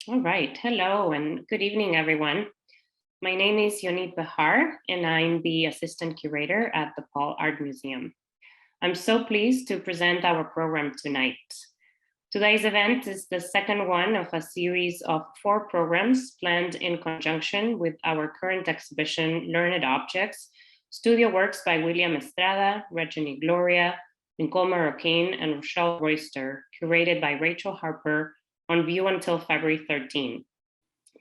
All right. Hello and good evening, everyone. My name is Yonit Behar, and I'm the assistant curator at the Paul Art Museum. I'm so pleased to present our program tonight. Today's event is the second one of a series of four programs planned in conjunction with our current exhibition, Learned Objects, studio works by William Estrada, Regina Gloria, Nicole Marroquin, and Rochelle Royster, curated by Rachel Harper, on view until February 13.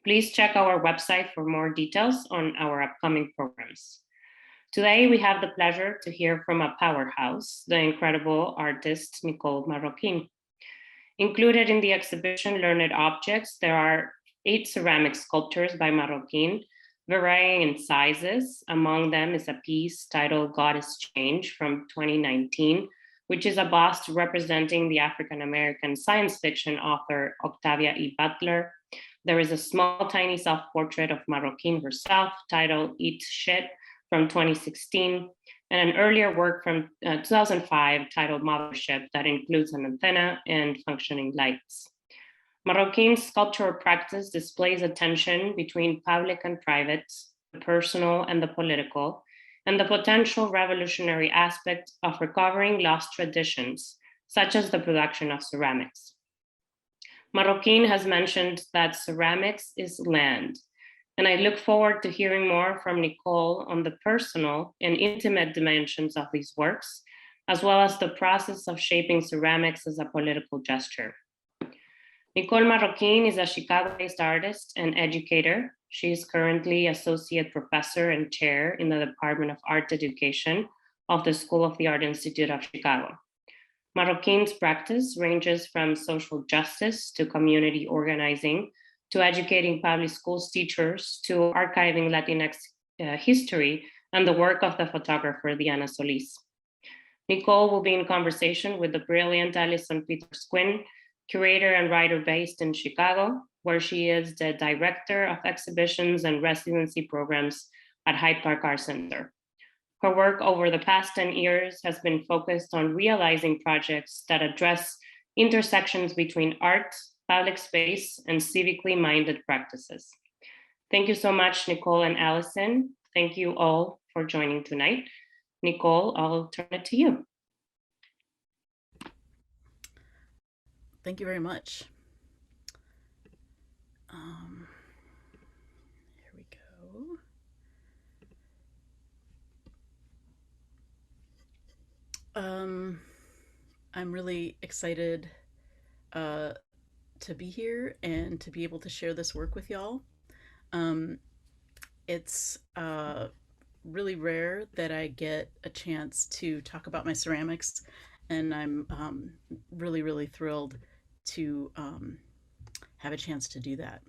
Please check our website for more details on our upcoming programs. Today, we have the pleasure to hear from a powerhouse, the incredible artist Nicole Marroquin. Included in the exhibition Learned Objects, there are 8 ceramic sculptures by Marroquin, varying in sizes. Among them is a piece titled God is Change from 2019, which is a bust representing the African-American science fiction author Octavia E. Butler. There is a small, tiny self-portrait of Marroquin herself titled Eat Shit from 2016, and an earlier work from 2005 titled Mothership that includes an antenna and functioning lights. Marroquin's sculptural practice displays a tension between public and private, the personal and the political, and the potential revolutionary aspect of recovering lost traditions, such as the production of ceramics. Marroquin has mentioned that ceramics is land, and I look forward to hearing more from Nicole on the personal and intimate dimensions of these works, as well as the process of shaping ceramics as a political gesture. Nicole Marroquin is a Chicago-based artist and educator. She is currently associate professor and chair in the Department of Art Education of the School of the Art Institute of Chicago. Marroquin's practice ranges from social justice to community organizing, to educating public schools teachers, to archiving Latinx history and the work of the photographer Diana Solis. Nicole will be in conversation with the brilliant Allison Peters Quinn, curator and writer based in Chicago, where she is the director of exhibitions and residency programs at Hyde Park Art Center. Her work over the past 10 years has been focused on realizing projects that address intersections between art, public space, and civically minded practices. Thank you so much, Nicole and Allison. Thank you all for joining tonight. Nicole, I'll turn it to you. Thank you very much. Here we go. I'm really excited to be here and to be able to share this work with y'all. It's really rare that I get a chance to talk about my ceramics, and I'm really, really thrilled to have a chance to do that.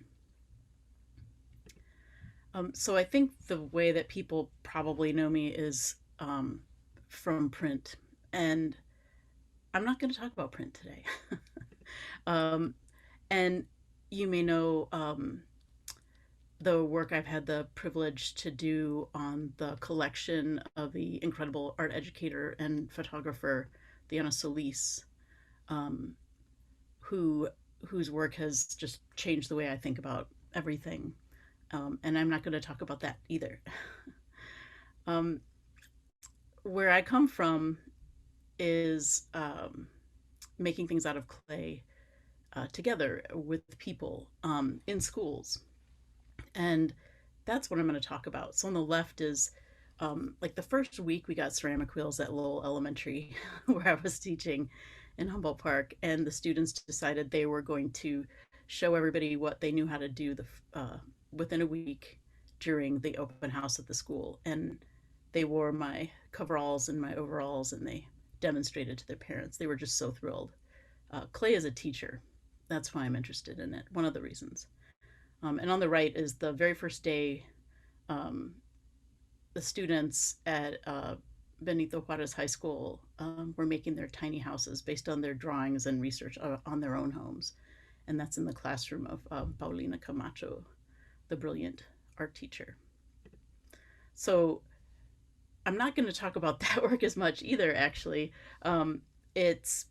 So I think the way that people probably know me is from print, and I'm not going to talk about print today. And you may know the work I've had the privilege to do on the collection of the incredible art educator and photographer Diana Solis, whose work has just changed the way I think about everything. And I'm not going to talk about that either. Where I come from is making things out of clay together with people in schools. And that's what I'm going to talk about. So on the left is like the first week we got ceramic wheels at Lowell Elementary, where I was teaching in Humboldt Park, and the students decided they were going to show everybody what they knew how to do within a week during the open house at the school. And they wore my coveralls and my overalls, and they demonstrated to their parents. They were just so thrilled. Clay is a teacher. That's why I'm interested in it. One of the reasons. And on the right is the very first day the students at Benito Juarez High School were making their tiny houses based on their drawings and research on their own homes. And that's in the classroom of Paulina Camacho, the brilliant art teacher. So I'm not going to talk about that work as much either, actually. It's,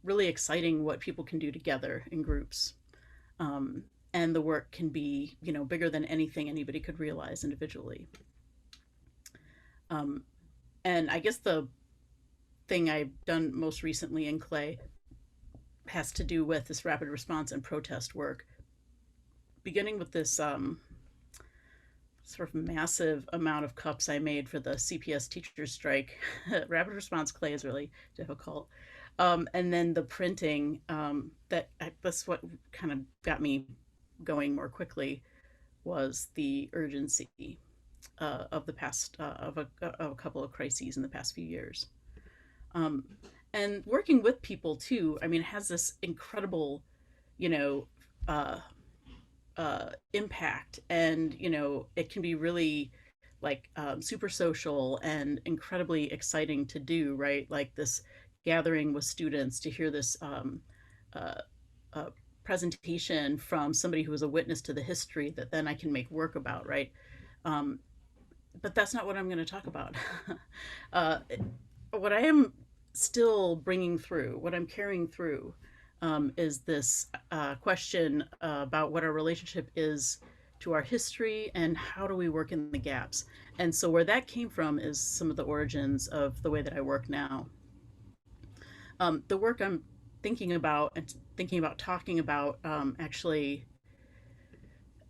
really exciting what people can do together in groups. And the work can be, bigger than anything anybody could realize individually. Um, and I guess the thing I've done most recently in clay has to do with this rapid response and protest work, beginning with this sort of massive amount of cups I made for the CPS teachers strike. Rapid response clay is really difficult. And then the printing, that's what kind of got me going more quickly, was the urgency of the past of a couple of crises in the past few years. Um, and working with people too, I mean, it has this incredible, you know, uh, impact, and it can be really like super social and incredibly exciting to do, right? Like this gathering with students to hear this uh, uh, presentation from somebody who was a witness to the history that then I can make work about, right? um, but that's not what I'm going to talk about. uh, what I am still bringing through, what I'm carrying through, is this question about what our relationship is to our history and how do we work in the gaps. And so, where that came from is some of the origins of the way that I work now. The work I'm thinking about talking about, actually,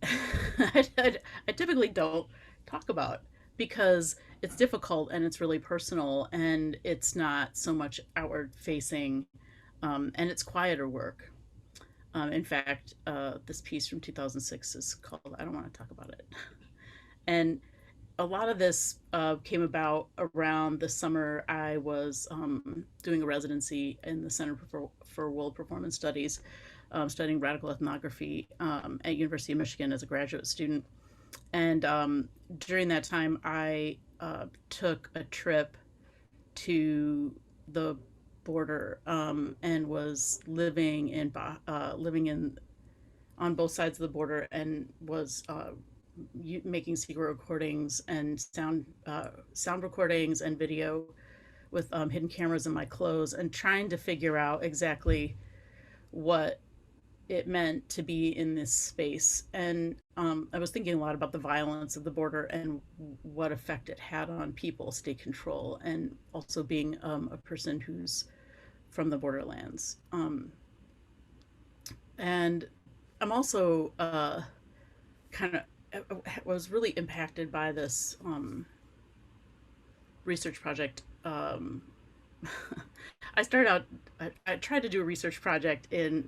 I typically don't talk about, because it's difficult and it's really personal and it's not so much outward facing, and it's quieter work. In fact, this piece from 2006 is called "I Don't Want to Talk About It." And a lot of this came about around the summer. I was doing a residency in the Center for World Performance Studies, studying radical ethnography at University of Michigan as a graduate student. And during that time, I took a trip to the border, and was living in on both sides of the border, and was making secret recordings and sound recordings and video with hidden cameras in my clothes, and trying to figure out exactly what it meant to be in this space. And I was thinking a lot about the violence of the border and what effect it had on people, state control, and also being a person who's from the borderlands. And I'm also kind of was really impacted by this research project. I started out. I tried to do a research project in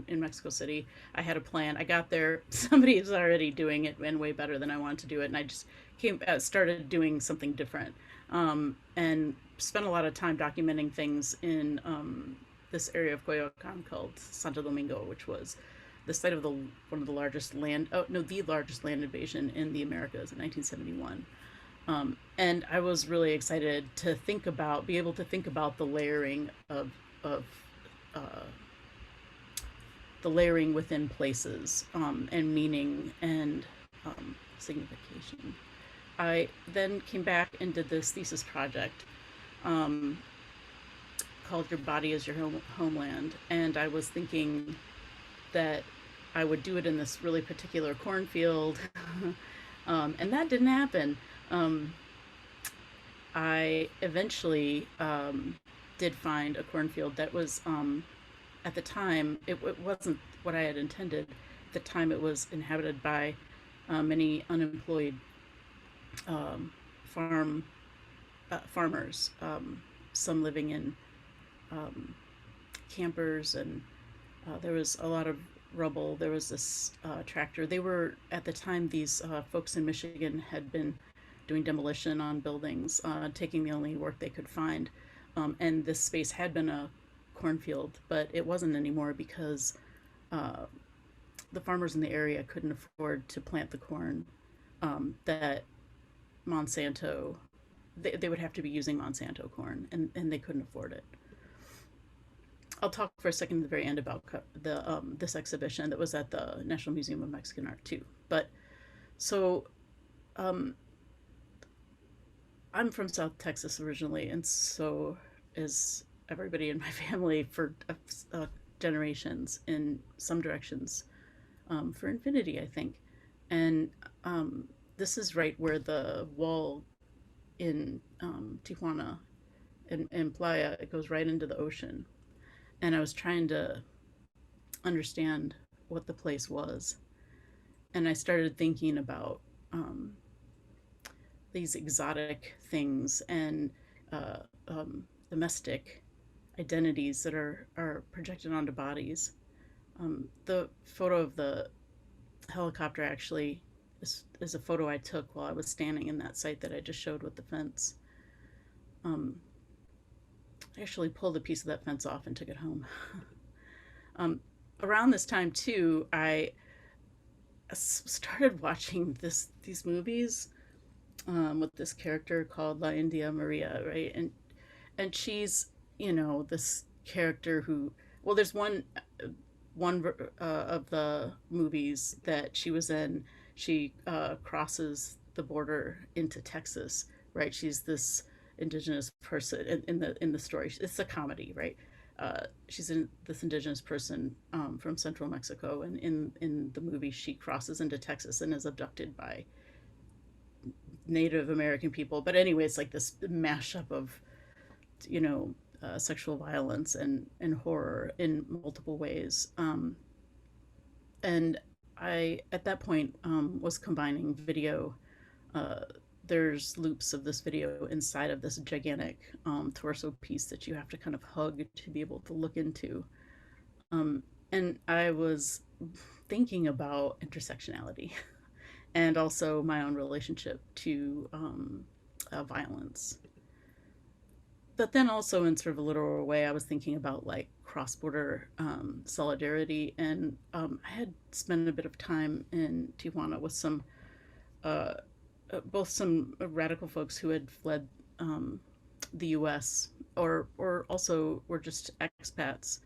Mexico City. I had a plan. I got there. Somebody was already doing it and way better than I wanted to do it, and I just started doing something different, and spent a lot of time documenting things in this area of Coyoacan called Santo Domingo, which was the site of the largest land. Oh no, the largest land invasion in the Americas in 1971. And I was really excited to be able to think about of uh, the layering within places, and meaning and signification. I then came back and did this thesis project um, called "Your Body is Your Homeland," and I was thinking that I would do it in this really particular cornfield, and that didn't happen. Um, I eventually did find a cornfield that was, at the time, it wasn't what I had intended. At the time, it was inhabited by many unemployed um, farm farmers, some living in um, campers, and there was a lot of rubble. There was this tractor. They were, at the time, these folks in Michigan had been doing demolition on buildings, taking the only work they could find. And this space had been a cornfield, but it wasn't anymore because uh, the farmers in the area couldn't afford to plant the corn that Monsanto, they would have to be using Monsanto corn, and they couldn't afford it. I'll talk for a second at the very end about this exhibition that was at the National Museum of Mexican Art too. But so um, I'm from South Texas originally, and so is everybody in my family for generations in some directions, for infinity, I think. And this is right where the wall in Tijuana and Playa, it goes right into the ocean. And I was trying to understand what the place was. And I started thinking about um, these exotic things and uh, domestic identities that are projected onto bodies. The photo of the helicopter actually is a photo I took while I was standing in that site that I just showed with the fence. Um, I actually pulled a piece of that fence off and took it home. um, Around this time too, I started watching these movies with this character called La India Maria, right? And she's, this character who, well, there's one of the movies that she was in. She crosses the border into Texas, right? She's this indigenous person in the story. It's a comedy, right? She's this indigenous person from central Mexico, and in the movie, she crosses into Texas and is abducted by Native American people. But anyway, it's like this mashup of you know sexual violence and horror in multiple ways. And I, at that point, was combining video. Uh, there's loops of this video inside of this gigantic torso piece that you have to kind of hug to be able to look into. Um, and I was thinking about intersectionality and also my own relationship to violence. But then also in sort of a literal way, I was thinking about like cross-border solidarity, and I had spent a bit of time in Tijuana with some, uh, both some radical folks who had fled the U.S. or also were just expats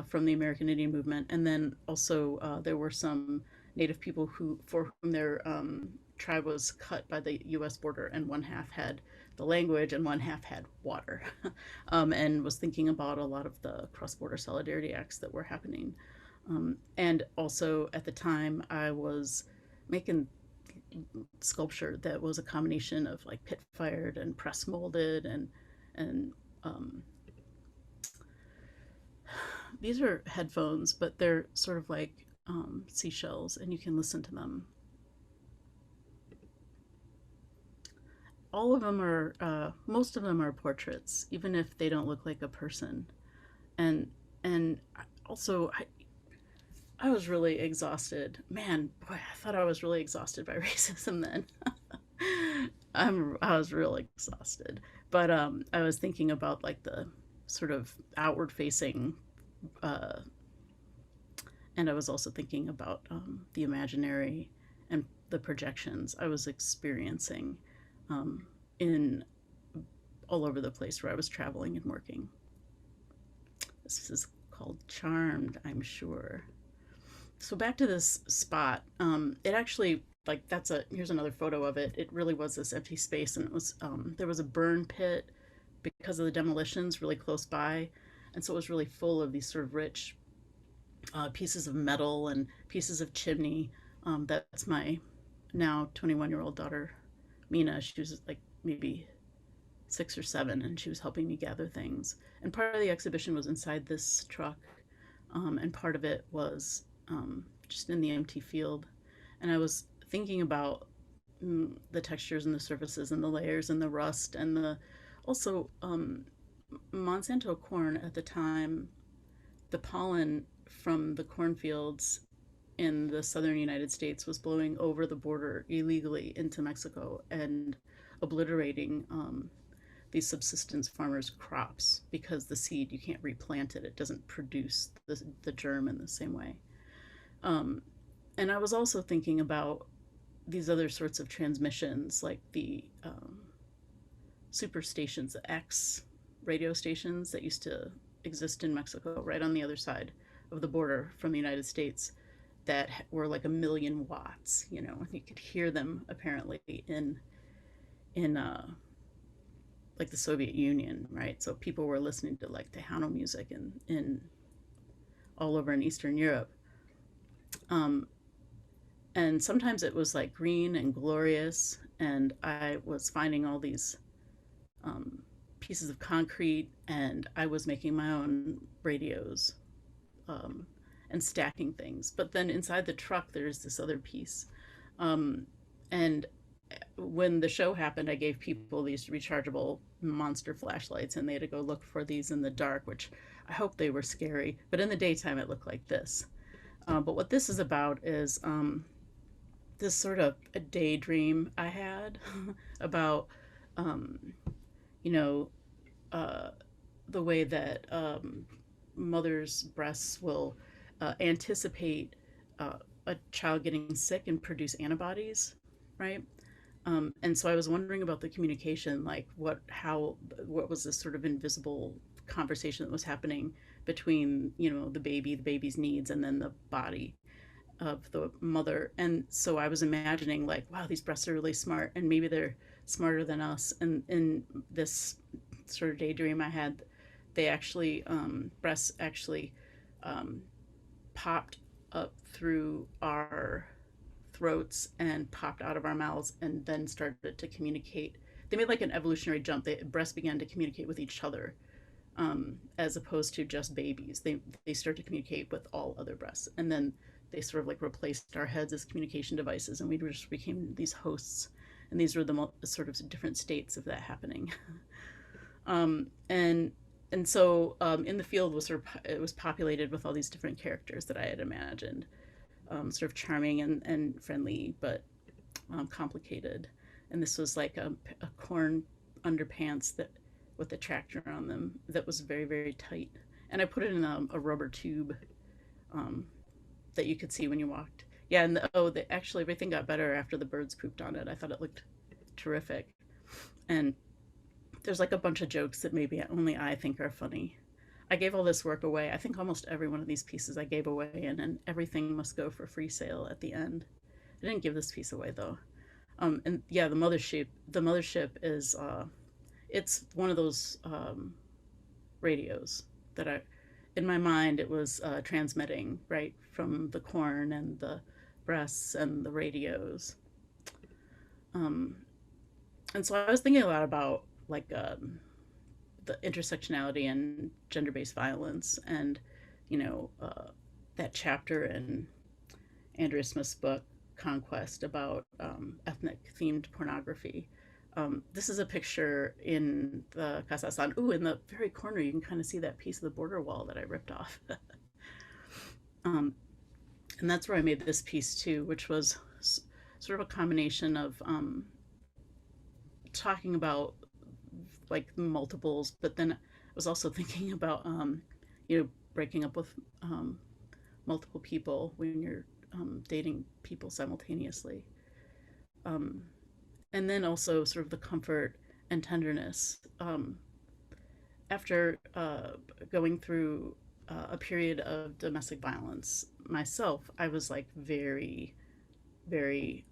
from the American Indian movement, and then also there were some Native people who for whom their tribe was cut by the U.S. border, and one half had the language and one half had water, and was thinking about a lot of the cross-border solidarity acts that were happening. And also at the time, I was making sculpture that was a combination of like pit fired and press molded and these are headphones, but they're sort of like seashells, and you can listen to them. All of them are, most of them are portraits, even if they don't look like a person. And also, I was really exhausted. Man, boy, I thought I was really exhausted by racism then. I was really exhausted, but I was thinking about like the sort of outward facing, uh, and I was also thinking about the imaginary and the projections I was experiencing um, in all over the place where I was traveling and working. This is called Charmed, I'm sure. So back to this spot. It actually, like, here's another photo of it. It really was this empty space, and it was there was a burn pit because of the demolitions really close by, and so it was really full of these sort of rich pieces of metal and pieces of chimney. That's my now 21-year-old daughter, Mina. She was like maybe 6 or 7, and she was helping me gather things. And part of the exhibition was inside this truck, and part of it was just in the empty field. And I was thinking about the textures and the surfaces and the layers and the rust and the also Monsanto corn at the time. The pollen from the cornfields in the southern United States was blowing over the border illegally into Mexico and obliterating these subsistence farmers' crops because the seed, you can't replant it. It doesn't produce the germ in the same way. Um, and I was also thinking about these other sorts of transmissions, like the super stations, the X radio stations that used to exist in Mexico, right on the other side of the border from the United States, that were like 1,000,000 watts. And you could hear them apparently in like the Soviet Union, right? So people were listening to like Tejano music in all over in Eastern Europe. Um, and sometimes it was like green and glorious, and I was finding all these um, pieces of concrete, and I was making my own radios um, and stacking things. But then inside the truck, there's this other piece. Um, and when the show happened, I gave people these rechargeable monster flashlights, and they had to go look for these in the dark, which I hope they were scary. But in the daytime, it looked like this. But what this is about is this sort of a daydream I had about, um, you know, uh, the way that mothers' breasts will anticipate a child getting sick and produce antibodies, right? And so I was wondering about the communication, like what was this sort of invisible conversation that was happening between, the baby's needs, and then the body of the mother. And so I was imagining, like, wow, these breasts are really smart, and maybe they're smarter than us. And in this sort of daydream I had, they actually breasts actually um, popped up through our throats and popped out of our mouths, and then started to communicate. They made like an evolutionary jump. Breasts began to communicate with each other, as opposed to just babies. They start to communicate with all other breasts, and then they sort of like replaced our heads as communication devices, and we just became these hosts. And these were the sort of different states of that happening. And so in the field was it was populated with all these different characters that I had imagined, sort of charming and friendly, but complicated. And this was like a corn underpants that with a tractor on them that was very, very tight. And I put it in a rubber tube um, that you could see when you walked. Yeah, and actually everything got better after the birds pooped on it. I thought it looked terrific. And there's like a bunch of jokes that maybe only I think are funny. I gave all this work away. I think almost every one of these pieces I gave away, and everything must go for free sale at the end. I didn't give this piece away though. And yeah, the mothership is it's one of those radios that in my mind, it was transmitting right from the corn and the breasts and the radios. Um, and so I was thinking a lot about like the intersectionality and gender-based violence, and that chapter in Andrea Smith's book Conquest about ethnic themed pornography. This is a picture in the Kazakhstan. Ooh, in the very corner, you can kind of see that piece of the border wall that I ripped off. um, and that's where I made this piece too, which was sort of a combination of talking about like multiples, but then I was also thinking about breaking up with multiple people when you're dating people simultaneously, um, and then also sort of the comfort and tenderness after going through a period of domestic violence myself. I was like very, very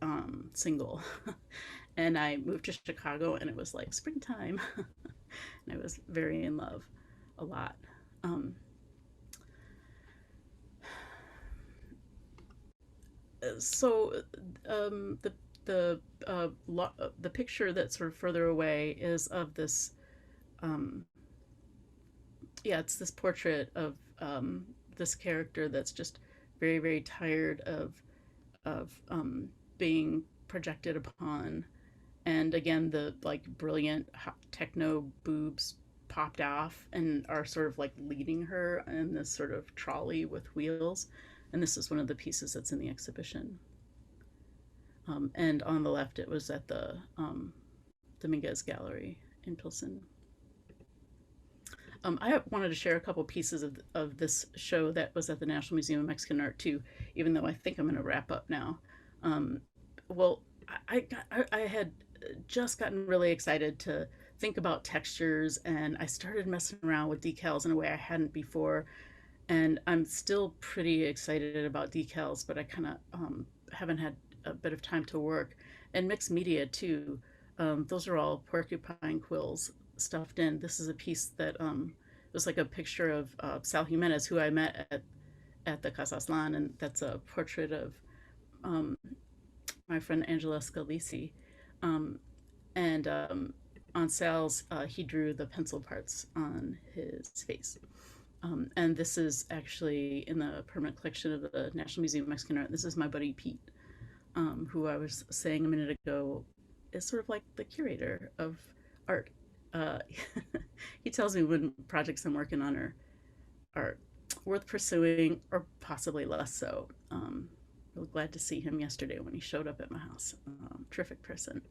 single. And I moved to Chicago, and it was like springtime. And I was very in love a lot. Um, so the picture that's sort of further away is of this um, yeah, it's this portrait of this character that's just very, very tired of being projected upon. And again, the like brilliant techno boobs popped off and are sort of like leading her in this sort of trolley with wheels. And this is one of the pieces that's in the exhibition. And on the left, it was at the Dominguez Gallery in Pilsen. I wanted to share a couple pieces of this show that was at the National Museum of Mexican Art too, even though I think I'm going to wrap up now. Um, well, I had just gotten really excited to think about textures, and I started messing around with decals in a way I hadn't before. And I'm still pretty excited about decals, but I kind of haven't had a bit of time to work. And mixed media too. Those are all porcupine quills stuffed in. This is a piece that was like a picture of Sal Jimenez, who I met at at the Casa Aslan, and that's a portrait of um, my friend Angela Scalisi. Um, and on sales, he drew the pencil parts on his face. And this is actually in the permanent collection of the National Museum of Mexican Art. This is my buddy Pete, who I was saying a minute ago is sort of like the curator of art. Uh, he tells me when projects I'm working on are worth pursuing or possibly less so. Really glad to see him yesterday when he showed up at my house. Terrific person.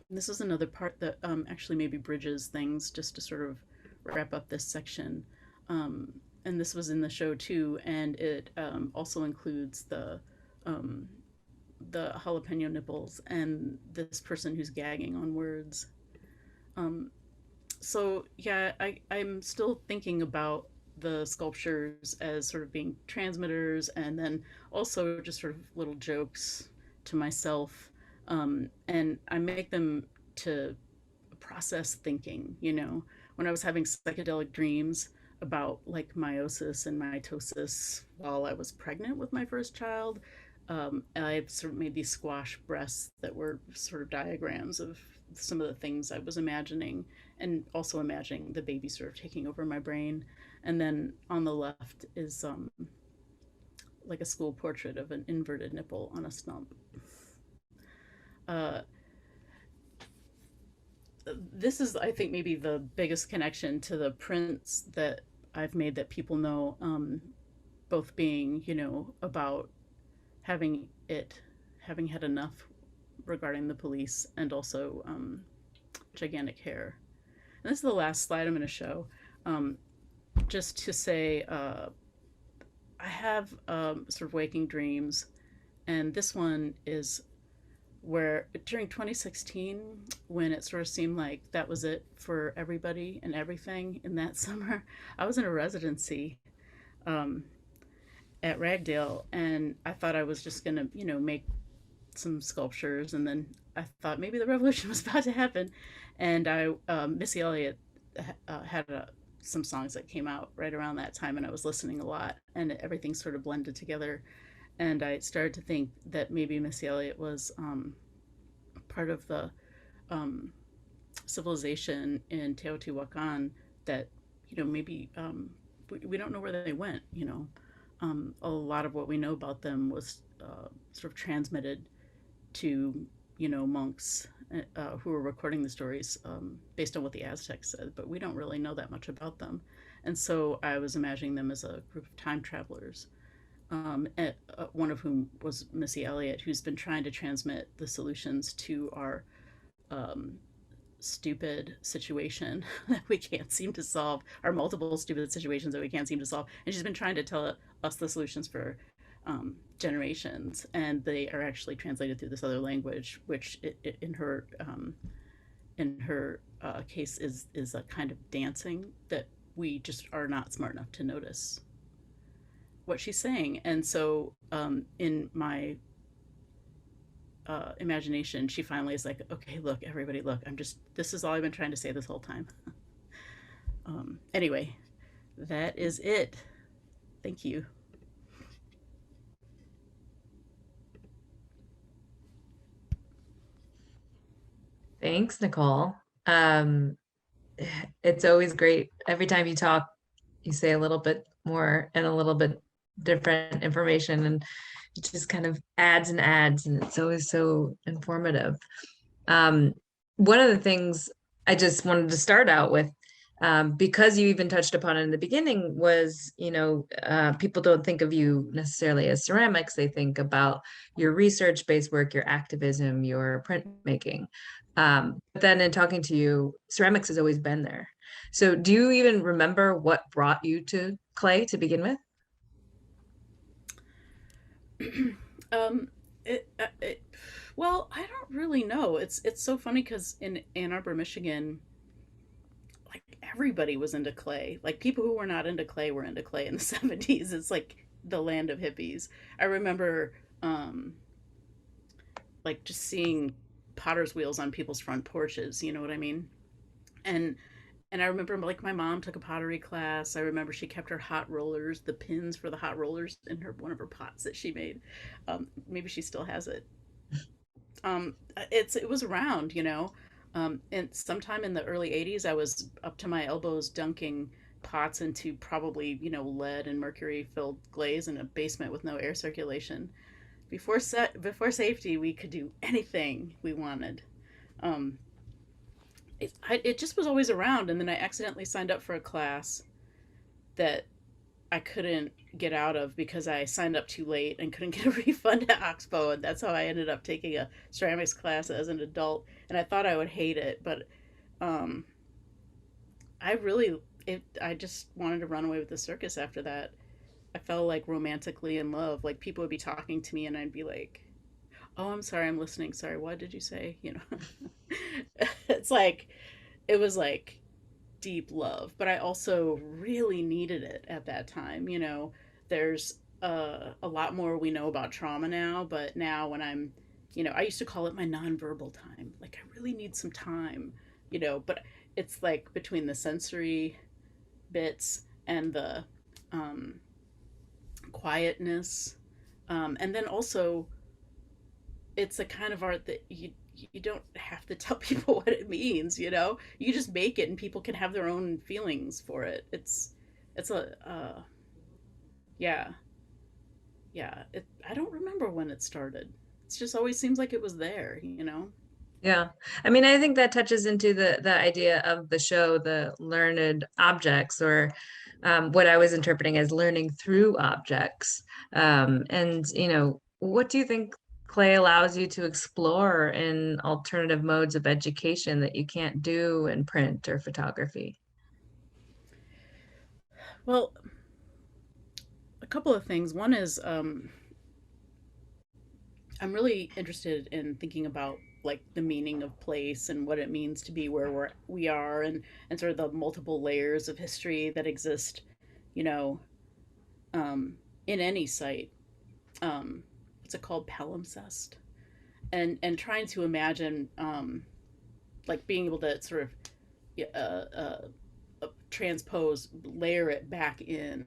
And this is another part that actually maybe bridges things just to sort of wrap up this section. And this was in the show too, and it also includes um, the jalapeno nipples and this person who's gagging on words. Um, so yeah, I'm still thinking about the sculptures as sort of being transmitters and then also just sort of little jokes to myself. And I make them to process thinking, you know. When I was having psychedelic dreams about like meiosis and mitosis while I was pregnant with my first child, I sort of made these squash breasts that were sort of diagrams of some of the things I was imagining, and also imagining the baby sort of taking over my brain. And then on the left is like a school portrait of an inverted nipple on a stump. Uh, this is, I think, maybe the biggest connection to the prints that I've made that people know, both being, you know, about having it, having had enough regarding the police, and also gigantic hair. And this is the last slide I'm going to show. Um, just to say, I have sort of waking dreams, and this one is where during 2016, when it sort of seemed like that was it for everybody and everything in that summer, I was in a residency um, at Ragdale, and I thought I was just gonna, you know, make some sculptures, and then I thought maybe the revolution was about to happen, and Missy Elliott had some songs that came out right around that time, and I was listening a lot, and everything sort of blended together, and I started to think that maybe Missy Elliott was part of the um, civilization in Teotihuacan that, you know, maybe we don't know where they went. You know, a lot of what we know about them was sort of transmitted to, you know, monks who were recording the stories based on what the Aztecs said, but we don't really know that much about them. And so I was imagining them as a group of time travelers, one of whom was Missy Elliott, who's been trying to transmit the solutions to our um, stupid situation that we can't seem to solve, our multiple stupid situations that we can't seem to solve. And she's been trying to tell us the solutions for generations, and they are actually translated through this other language, which in her case is a kind of dancing that we just are not smart enough to notice what she's saying. And so in my imagination, she finally is like, okay, look, everybody, look, this is all I've been trying to say this whole time. Anyway, that is it. Thank you. Thanks, Nicole. Um, it's always great. Every time you talk, you say a little bit more and a little bit different information, and it just kind of adds and adds, and it's always so informative. Um, one of the things I just wanted to start out with, because you even touched upon it in the beginning, was, you know, people don't think of you necessarily as ceramics. They think about your research-based work, your activism, your printmaking. But then in talking to you, ceramics has always been there. So do you even remember what brought you to clay to begin with? um, it, well, I don't really know. It's so funny because in Ann Arbor, Michigan, like everybody was into clay. Like people who were not into clay were into clay in the 70s. It's like the land of hippies. I remember um, like just seeing potter's wheels on people's front porches. You know what I mean? And And I remember like my mom took a pottery class. I remember she kept her hot rollers, the pins for the hot rollers in her one of her pots that she made. Maybe she still has it. It was around, you know. And sometime in the early '80s, I was up to my elbows dunking pots into probably lead and mercury filled glaze in a basement with no air circulation. Before safety, we could do anything we wanted. Um, it just was always around, and then I accidentally signed up for a class that I couldn't get out of because I signed up too late and couldn't get a refund at Oxbow, and that's how I ended up taking a ceramics class as an adult. And I thought I would hate it, but um, I really I just wanted to run away with the circus after that. I fell like romantically in love. Like people would be talking to me, and I'd be like, "Oh, I'm sorry, I'm listening. Sorry, what did you say?" It's like it was like deep love, but I also really needed it at that time. There's a lot more we know about trauma now, but now when I used to call it my nonverbal time. Like, I really need some time, but it's like between the sensory bits and the um, quietness. And then also, it's a kind of art that you don't have to tell people what it means. You just make it and people can have their own feelings for it. It's a yeah, yeah. I don't remember when it started. It just always seems like it was there. Yeah. I mean, I think that touches into the idea of the show, the learned objects, or what I was interpreting as learning through objects. And, what do you think clay allows you to explore in alternative modes of education that you can't do in print or photography? Well, a couple of things. One is I'm really interested in thinking about like the meaning of place and what it means to be where we are, and sort of the multiple layers of history that exist, you know, um, in any site. What's it called? Palimpsest. And trying to imagine like being able to sort of transpose, layer it back in.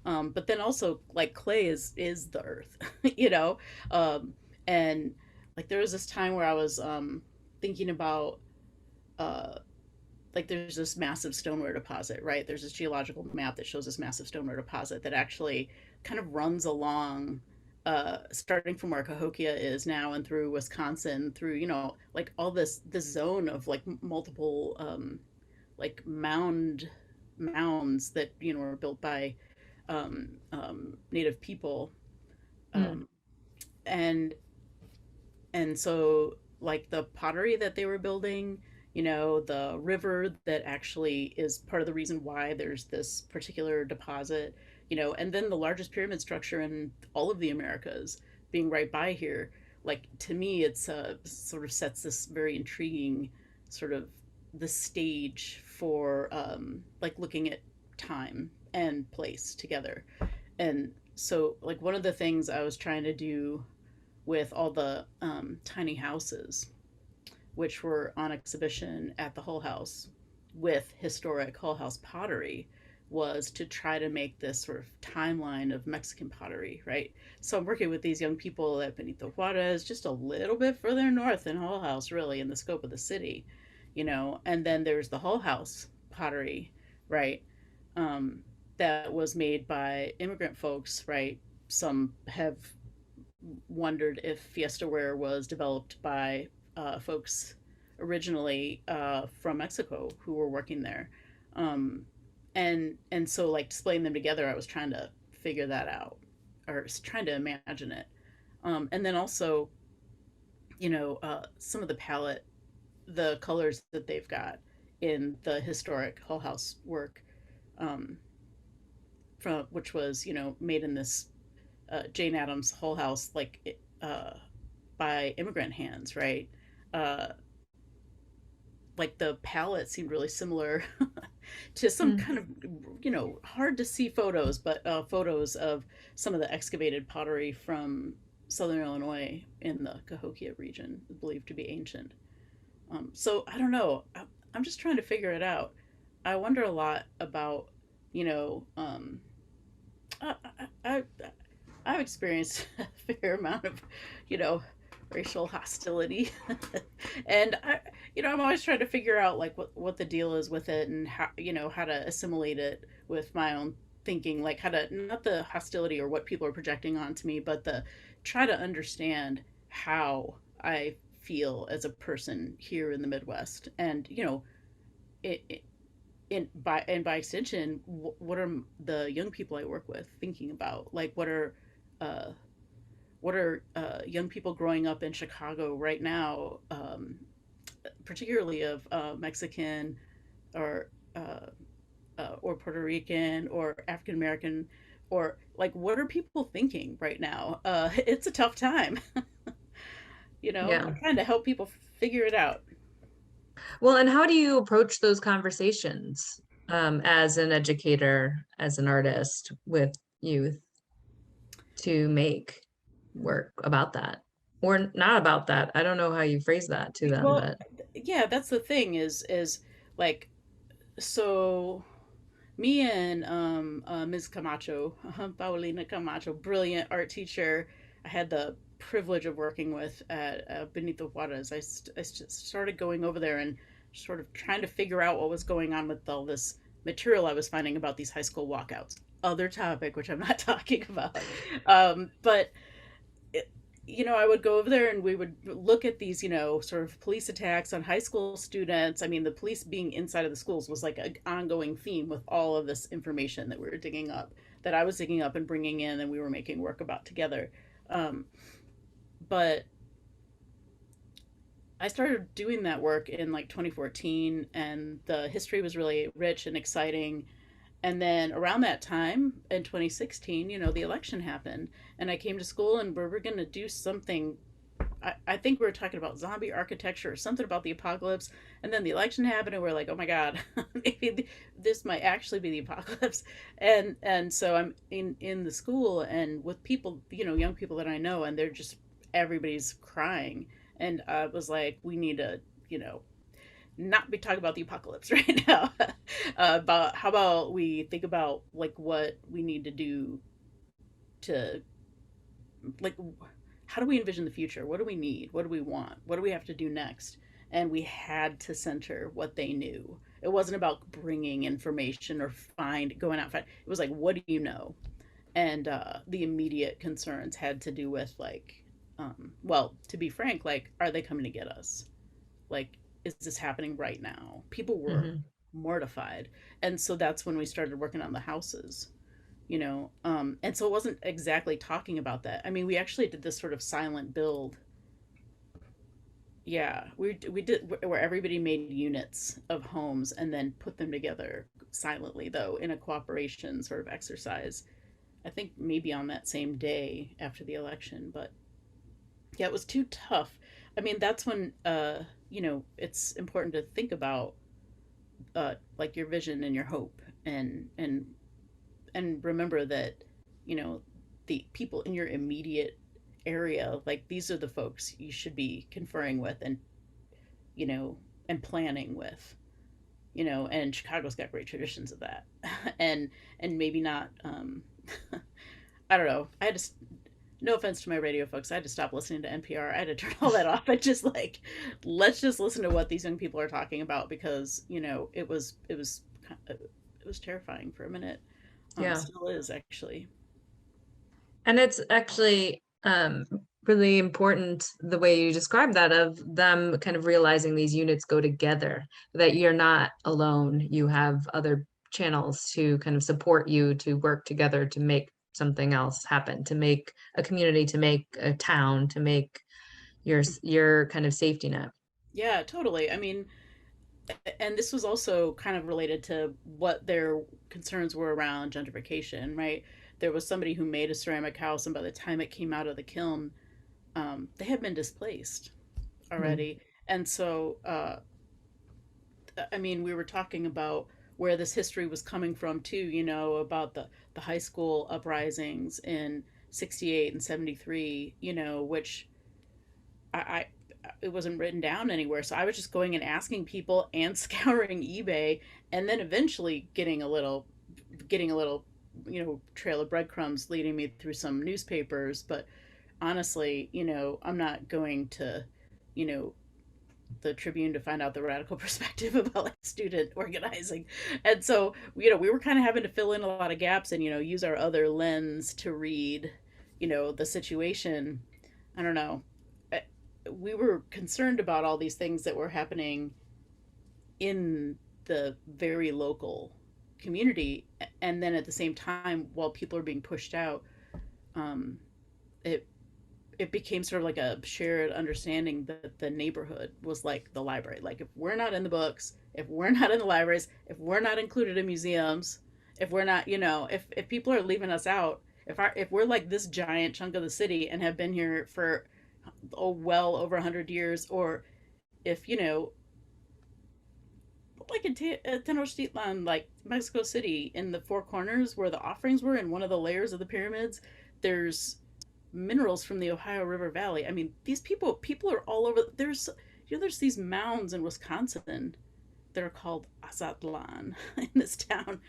But then also like clay is the earth, you know, um, and like there was this time where I was thinking about uh, like there's this massive stoneware deposit, right? There's this geological map that shows this massive stoneware deposit that actually kind of runs along, starting from where Cahokia is now and through Wisconsin, through like all this zone of like multiple like mounds that were built by Native people, Mm. um, and so like the pottery that they were building, the river that actually is part of the reason why there's this particular deposit, and then the largest pyramid structure in all of the Americas being right by here. Like to me, it's sort of sets this very intriguing sort of the stage for like looking at time and place together. And so like one of the things I was trying to do with all the tiny houses, which were on exhibition at the Hull House with historic Hull House pottery, was to try to make this sort of timeline of Mexican pottery, right? So I'm working with these young people at Benito Juarez, just a little bit further north than Hull House, really, in the scope of the city, and then there's the Hull House pottery, right? Um, that was made by immigrant folks, right? Some have wondered if Fiesta ware was developed by folks originally from Mexico who were working there, um, and so like displaying them together, I was trying to figure that out or trying to imagine it, and then also some of the palette, the colors that they've got in the historic Hull House work, um, from which was made in this Jane Addams Hull House, like by immigrant hands, right? Uh, like the palette seemed really similar to some Mm. kind of hard to see photos, but photos of some of the excavated pottery from southern Illinois in the Cahokia region, believed to be ancient. So I don't know. I'm just trying to figure it out. I wonder a lot about, you know, I, I, I've experienced a fair amount of, you know, racial hostility, and I'm always trying to figure out like what the deal is with it and how, how to assimilate it with my own thinking, like how to not the hostility or what people are projecting onto me, but the try to understand how I feel as a person here in the Midwest, and it by extension, what are the young people I work with thinking about? Like, uh, young people growing up in Chicago right now, particularly of Mexican or Puerto Rican or African American, or like, what are people thinking right now? It's a tough time. Yeah. I'm trying to help people figure it out. Well, and how do you approach those conversations as an educator, as an artist with youth to make work about that? Or not about that. I don't know how you phrase that to them, Well, but yeah, that's the thing is like, so me and Ms. Camacho, Paulina Camacho, brilliant art teacher, I had the privilege of working with at Benito Juarez. I started going over there and sort of trying to figure out what was going on with all this material I was finding about these high school walkouts. Other topic, which I'm not talking about. But it, I would go over there and we would look at these, sort of police attacks on high school students. I mean, the police being inside of the schools was like an ongoing theme with all of this information that we were digging up, that I was digging up and bringing in, and we were making work about together. Um, but I started doing that work in like 2014, and the history was really rich and exciting. And then around that time in 2016, the election happened, and I came to school and we were going to do something. I think we were talking about zombie architecture or something about the apocalypse. And then the election happened, and we're like, oh my God, maybe this might actually be the apocalypse. And so I'm in the school and with people, young people that I know, and they're just, everybody's crying. And I was like, we need to, you know, not be talking about the apocalypse right now. About how about we think about like what we need to do to, like, how do we envision the future? What do we need? What do we want? What do we have to do next? And we had to center what they knew. It wasn't about bringing information or going out find. It was like, what do you know? And the immediate concerns had to do with like, well, to be frank, like, are they coming to get us? Like, is this happening right now? People were mhm. mortified. And so that's when we started working on the houses, and so it wasn't exactly talking about that. I mean, we actually did this sort of silent build. Yeah, we did where everybody made units of homes and then put them together silently, though, in a cooperation sort of exercise. I think maybe on that same day after the election, but yeah, it was too tough. I mean, that's when it's important to think about like your vision and your hope, and remember that, you know, the people in your immediate area, like, these are the folks you should be conferring with, and you know and planning with, and Chicago's got great traditions of that. and maybe not, I don't know. I had to, no offense to my radio folks, I had to stop listening to NPR. I had to turn all that off and just like, let's just listen to what these young people are talking about, because it was terrifying for a minute. Yeah. Still is, actually. And it's actually really important the way you describe that, of them kind of realizing these units go together, that you're not alone. You have other channels to kind of support you to work together to make something else happen, to make a community, to make a town, to make your kind of safety net. Yeah, totally. I mean, and this was also kind of related to what their concerns were around gentrification, right? There was somebody who made a ceramic house, and by the time it came out of the kiln, they had been displaced Mm. already. And so, I mean, we were talking about where this history was coming from too, about the high school uprisings in 68 and 73, which I, it wasn't written down anywhere. So I was just going and asking people and scouring eBay, and then eventually getting a little, trail of breadcrumbs leading me through some newspapers. But honestly, I'm not going to, you know, the Tribune to find out the radical perspective about like student organizing. And so, we were kind of having to fill in a lot of gaps and, use our other lens to read, the situation. I don't know. We were concerned about all these things that were happening in the very local community. And then at the same time, while people are being pushed out, um, it it became sort of like a shared understanding that the neighborhood was like the library. Like if we're not in the books, if we're not in the libraries, if we're not included in museums, if we're not, if people are leaving us out, if we're like this giant chunk of the city and have been here for well over 100 years, or if like in Tenochtitlan, like Mexico City, in the Four Corners where the offerings were in one of the layers of the pyramids, there's minerals from the Ohio River Valley. I mean, these people are all over. There's these mounds in Wisconsin that are called Azatlan in this town.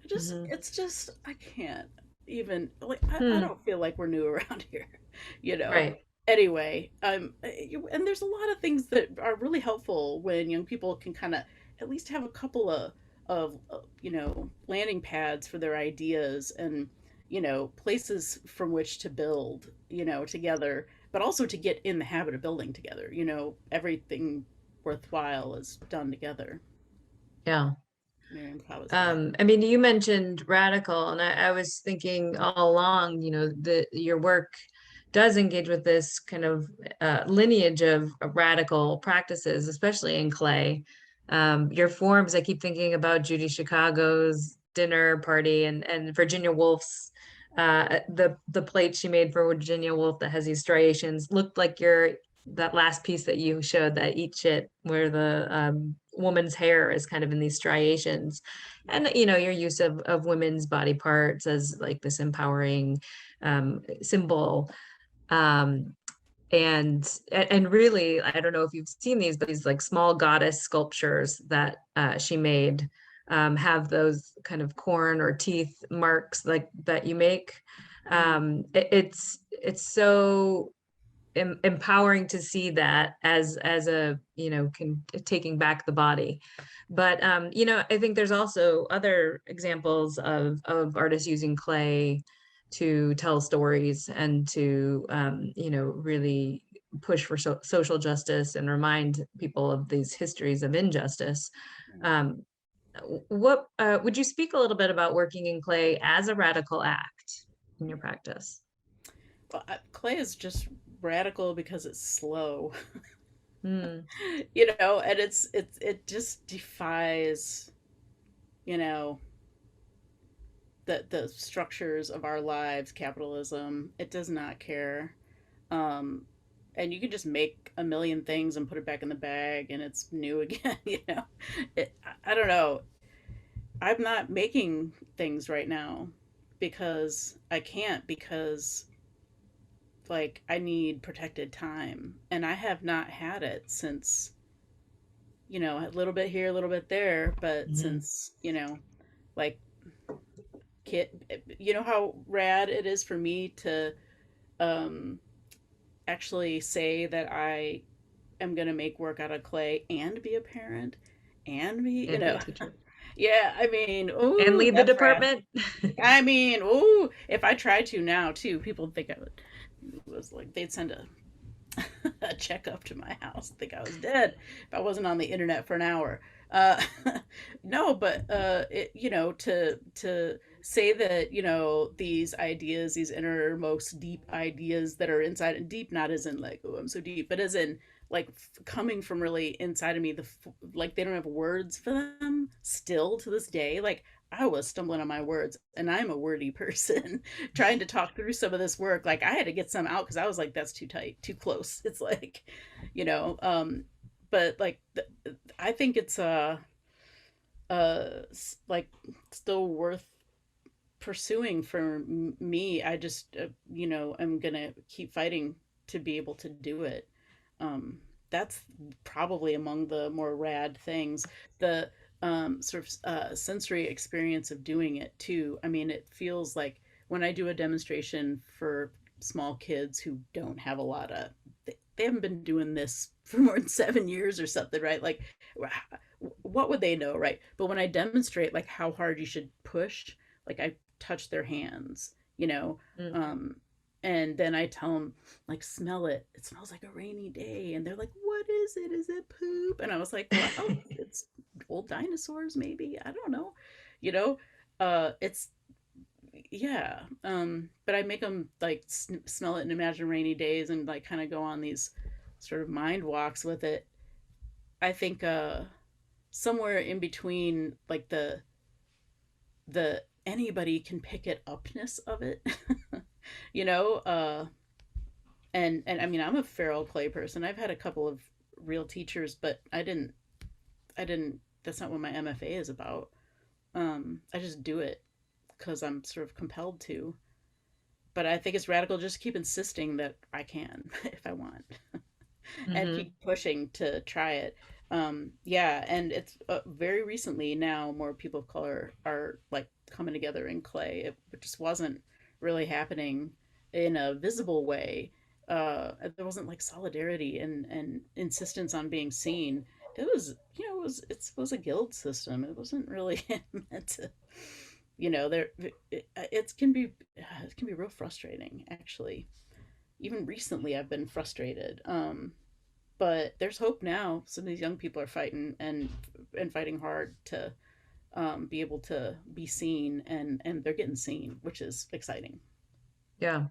Mhm. It's just, I can't even, like, I Hmm. don't feel like we're new around here, you know. Right. Anyway, and there's a lot of things that are really helpful when young people can kind of at least have a couple of landing pads for their ideas, and places from which to build together, but also to get in the habit of building together. Everything worthwhile is done together. Yeah. Miriam, how was that? I mean, you mentioned radical, and I was thinking all along, that your work does engage with this kind of lineage of radical practices, especially in clay. Your forms, I keep thinking about Judy Chicago's dinner party and Virginia Woolf's the plate she made for Virginia Woolf that has these striations looked like that last piece that you showed, that eat shit, where the woman's hair is kind of in these striations. And your use of women's body parts as like this empowering symbol. um and really, I don't know if you've seen these, but these like small goddess sculptures that she made have those kind of corn or teeth marks like that you make. Mm-hmm. It's so empowering to see that as a taking back the body. But I think there's also other examples of artists using clay to tell stories and to really push for social justice and remind people of these histories of injustice. um, what would you speak a little bit about working in clay as a radical act in your practice? Well, clay is just radical because it's slow. Hmm. And it just defies, you know, the structures of our lives, capitalism. It does not care. Um, and you can just make a million things and put it back in the bag and it's new again. I don't know. I'm not making things right now because I can't, because like I need protected time and I have not had it since, a little bit here, a little bit there, but Mhm. since, like kid, how rad it is for me to um actually say that I am going to make work out of clay and be a parent and be, And be a teacher yeah, I mean, and ooh, lead the that's rad. department. I mean, ooh, if I tried to now too, people would think I would, was like, they'd send a check up to my house, think I was dead if I wasn't on the internet for an hour. Uh, no, but to say that these ideas, these innermost deep ideas that are inside, and deep not as in like, oh, I'm so deep, but as in like coming from really inside of me, like they don't have words for them still to this day. Like I was stumbling on my words, and I'm a wordy person trying to talk through some of this work. Like I had to get some out because I was like, that's too tight, too close. It's like, you know, um, but like I think it's like still worth pursuing for me. I just I'm gonna keep fighting to be able to do it. Um, that's probably among the more rad things. The sort of sensory experience of doing it too. I mean, it feels like when I do a demonstration for small kids who don't have a lot of, they haven't been doing this for more than 7 years or something, right? Like, what would they know, right? But when I demonstrate like how hard you should push, like I touch their hands, you know, Mm. um, and then I tell them, like, smell it. It smells like a rainy day. And they're like, what is it? Is it poop? And I was like, well, it's old dinosaurs, maybe. I don't know. You know, it's, yeah. But I make them like smell it and imagine rainy days and like kind of go on these sort of mind walks with it. I think somewhere in between like the anybody can pick it upness of it, you know, and I mean, I'm a feral clay person. I've had a couple of real teachers, but I didn't that's not what my MFA is about. I just do it because I'm sort of compelled to. But I think it's radical just to keep insisting that I can if I want, and Hmm. keep pushing to try it. Yeah, and it's very recently now more people of color are like coming together in clay. It just wasn't really happening in a visible way. There wasn't like solidarity and insistence on being seen. It was, it was a guild system. It wasn't really meant to, there. It can be real frustrating actually. Even recently, I've been frustrated. But there's hope now. Some of these young people are fighting and fighting hard to be able to be seen, and they're getting seen, which is exciting. Yeah.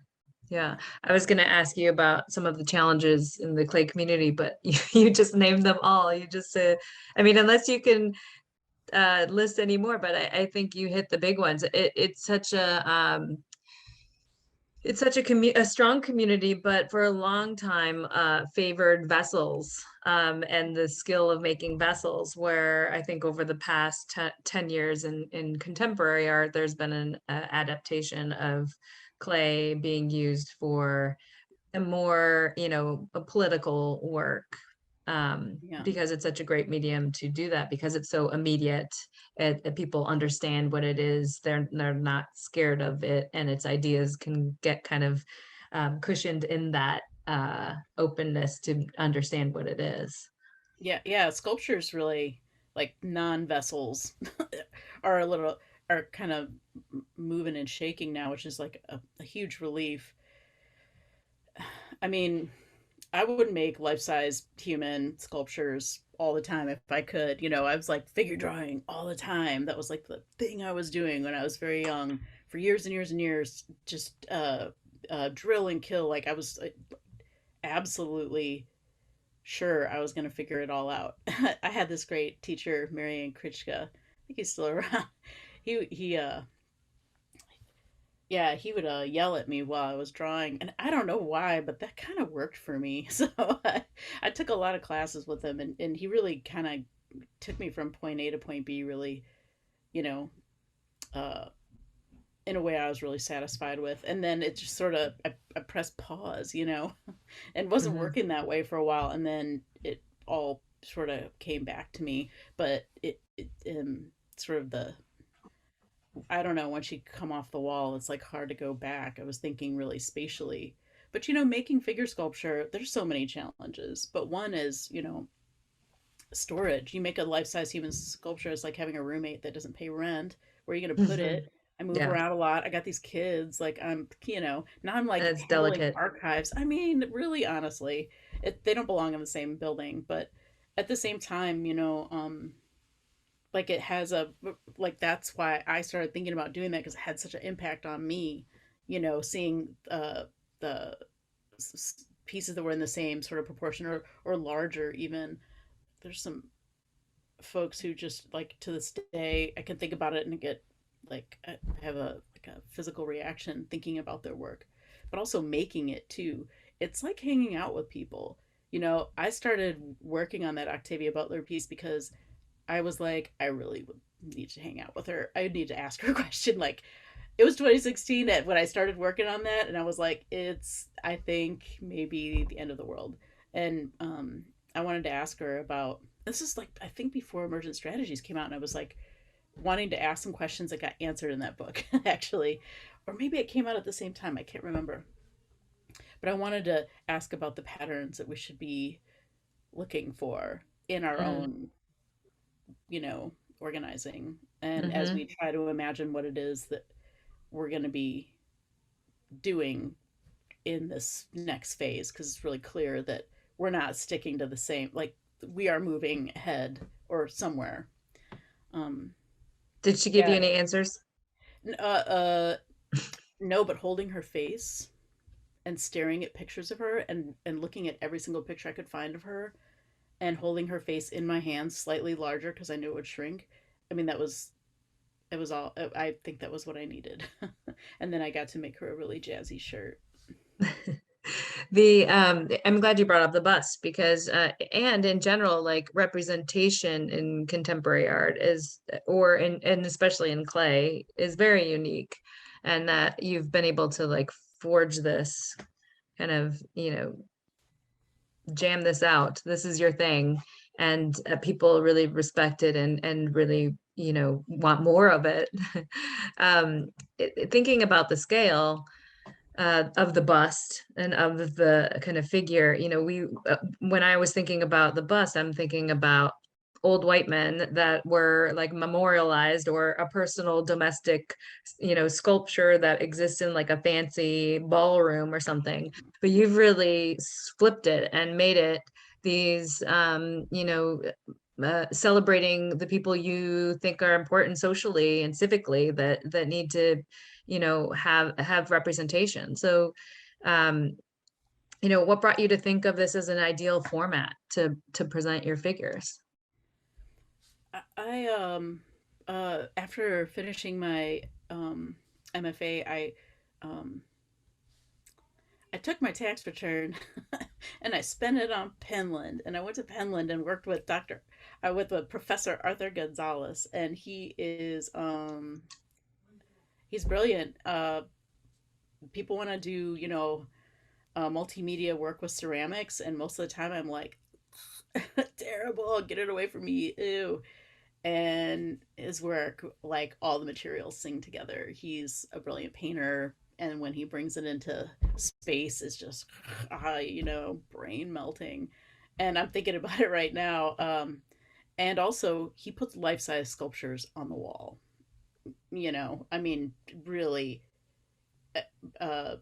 Yeah. I was going to ask you about some of the challenges in the clay community, but you just named them all. You just said, I mean, unless you can list any more, but I think you hit the big ones. It's such a strong community, but for a long time favored vessels, and the skill of making vessels, where I think over the past 10 years in contemporary art, there's been an adaptation of clay being used for a more, a political work, Yeah. because it's such a great medium to do that, because it's so immediate. People understand what it is. They're not scared of it, and its ideas can get kind of cushioned in that openness to understand what it is. Yeah, yeah. Sculptures really like non-vessels are a little are kind of moving and shaking now, which is like a huge relief. I mean, I would make life-size human sculptures all the time if I could. I was like figure drawing all the time. That was like the thing I was doing when I was very young for years and years and years. Just drill and kill. Like I was absolutely sure I was going to figure it all out. I had this great teacher, Marianne Kritschka. I think he's still around. He yeah, he would yell at me while I was drawing, and I don't know why, but that kind of worked for me. So I took a lot of classes with him, and he really kind of took me from point A to point B, really, you know, uh, in a way I was really satisfied with. And then it just sort of, I pressed pause, and wasn't Hmm. working that way for a while. And then it all sort of came back to me. But it sort of I don't know, once you come off the wall, it's like hard to go back. I was thinking really spatially. But making figure sculpture, there's so many challenges. But one is, storage. You make a life-size human sculpture, it's like having a roommate that doesn't pay rent. Where are you going to put Hmm. it? I move Yeah, around a lot. I got these kids. Like now I'm and like it's handling delicate. archives. I mean, really, honestly, they don't belong in the same building, but at the same time, like it has a like that's why I started thinking about doing that because it had such an impact on me. Seeing the pieces that were in the same sort of proportion or larger even. There's some folks who just like to this day I can think about it and get like I have a physical reaction thinking about their work, but also making it too. It's like hanging out with people. I started working on that Octavia Butler piece because I was like, I really would need to hang out with her. I would need to ask her a question. Like, it was 2016 when I started working on that, and I was like, I think maybe the end of the world. And I wanted to ask her about this is like I think before Emergent Strategies came out, and I was like wanting to ask some questions that got answered in that book actually, or maybe it came out at the same time. I can't remember, but I wanted to ask about the patterns that we should be looking for in our Mm, own, you know, organizing, and as mm-hmm. we try to imagine what it is that we're going to be doing in this next phase, because it's really clear that we're not sticking to the same, like we are moving ahead or somewhere. um Did she give you yeah. any answers? No, but holding her face and staring at pictures of her, and looking at every single picture I could find of her, and holding her face in my hands slightly larger because I knew it would shrink. I mean, that was it was all I think that was what I needed. And then I got to make her a really jazzy shirt. The I'm glad you brought up the bust because and in general, like representation in contemporary art is, or in, and especially in clay, is very unique, and that you've been able to like forge this kind of, jam this out. This is your thing, and people really respect it, and really, want more of it. Thinking about the scale of the bust and of the kind of figure, when I was thinking about the bust, I'm thinking about old white men that were like memorialized, or a personal domestic, sculpture that exists in like a fancy ballroom or something. But you've really flipped it and made it these, celebrating the people you think are important socially and civically, that need to, have representation. So, um, what brought you to think of this as an ideal format to present your figures? After finishing my MFA, um I took my tax return and I spent it on Penland. And I went to Penland and worked with Professor Arthur Gonzalez, and he's brilliant. People want to do, multimedia work with ceramics, and most of the time I'm like, terrible, get it away from me, ew. And his work, like all the materials sing together. He's a brilliant painter, and when he brings it into space, it's just brain melting. And I'm thinking about it right now. And also, he puts life-size sculptures on the wall. I mean, really, uh,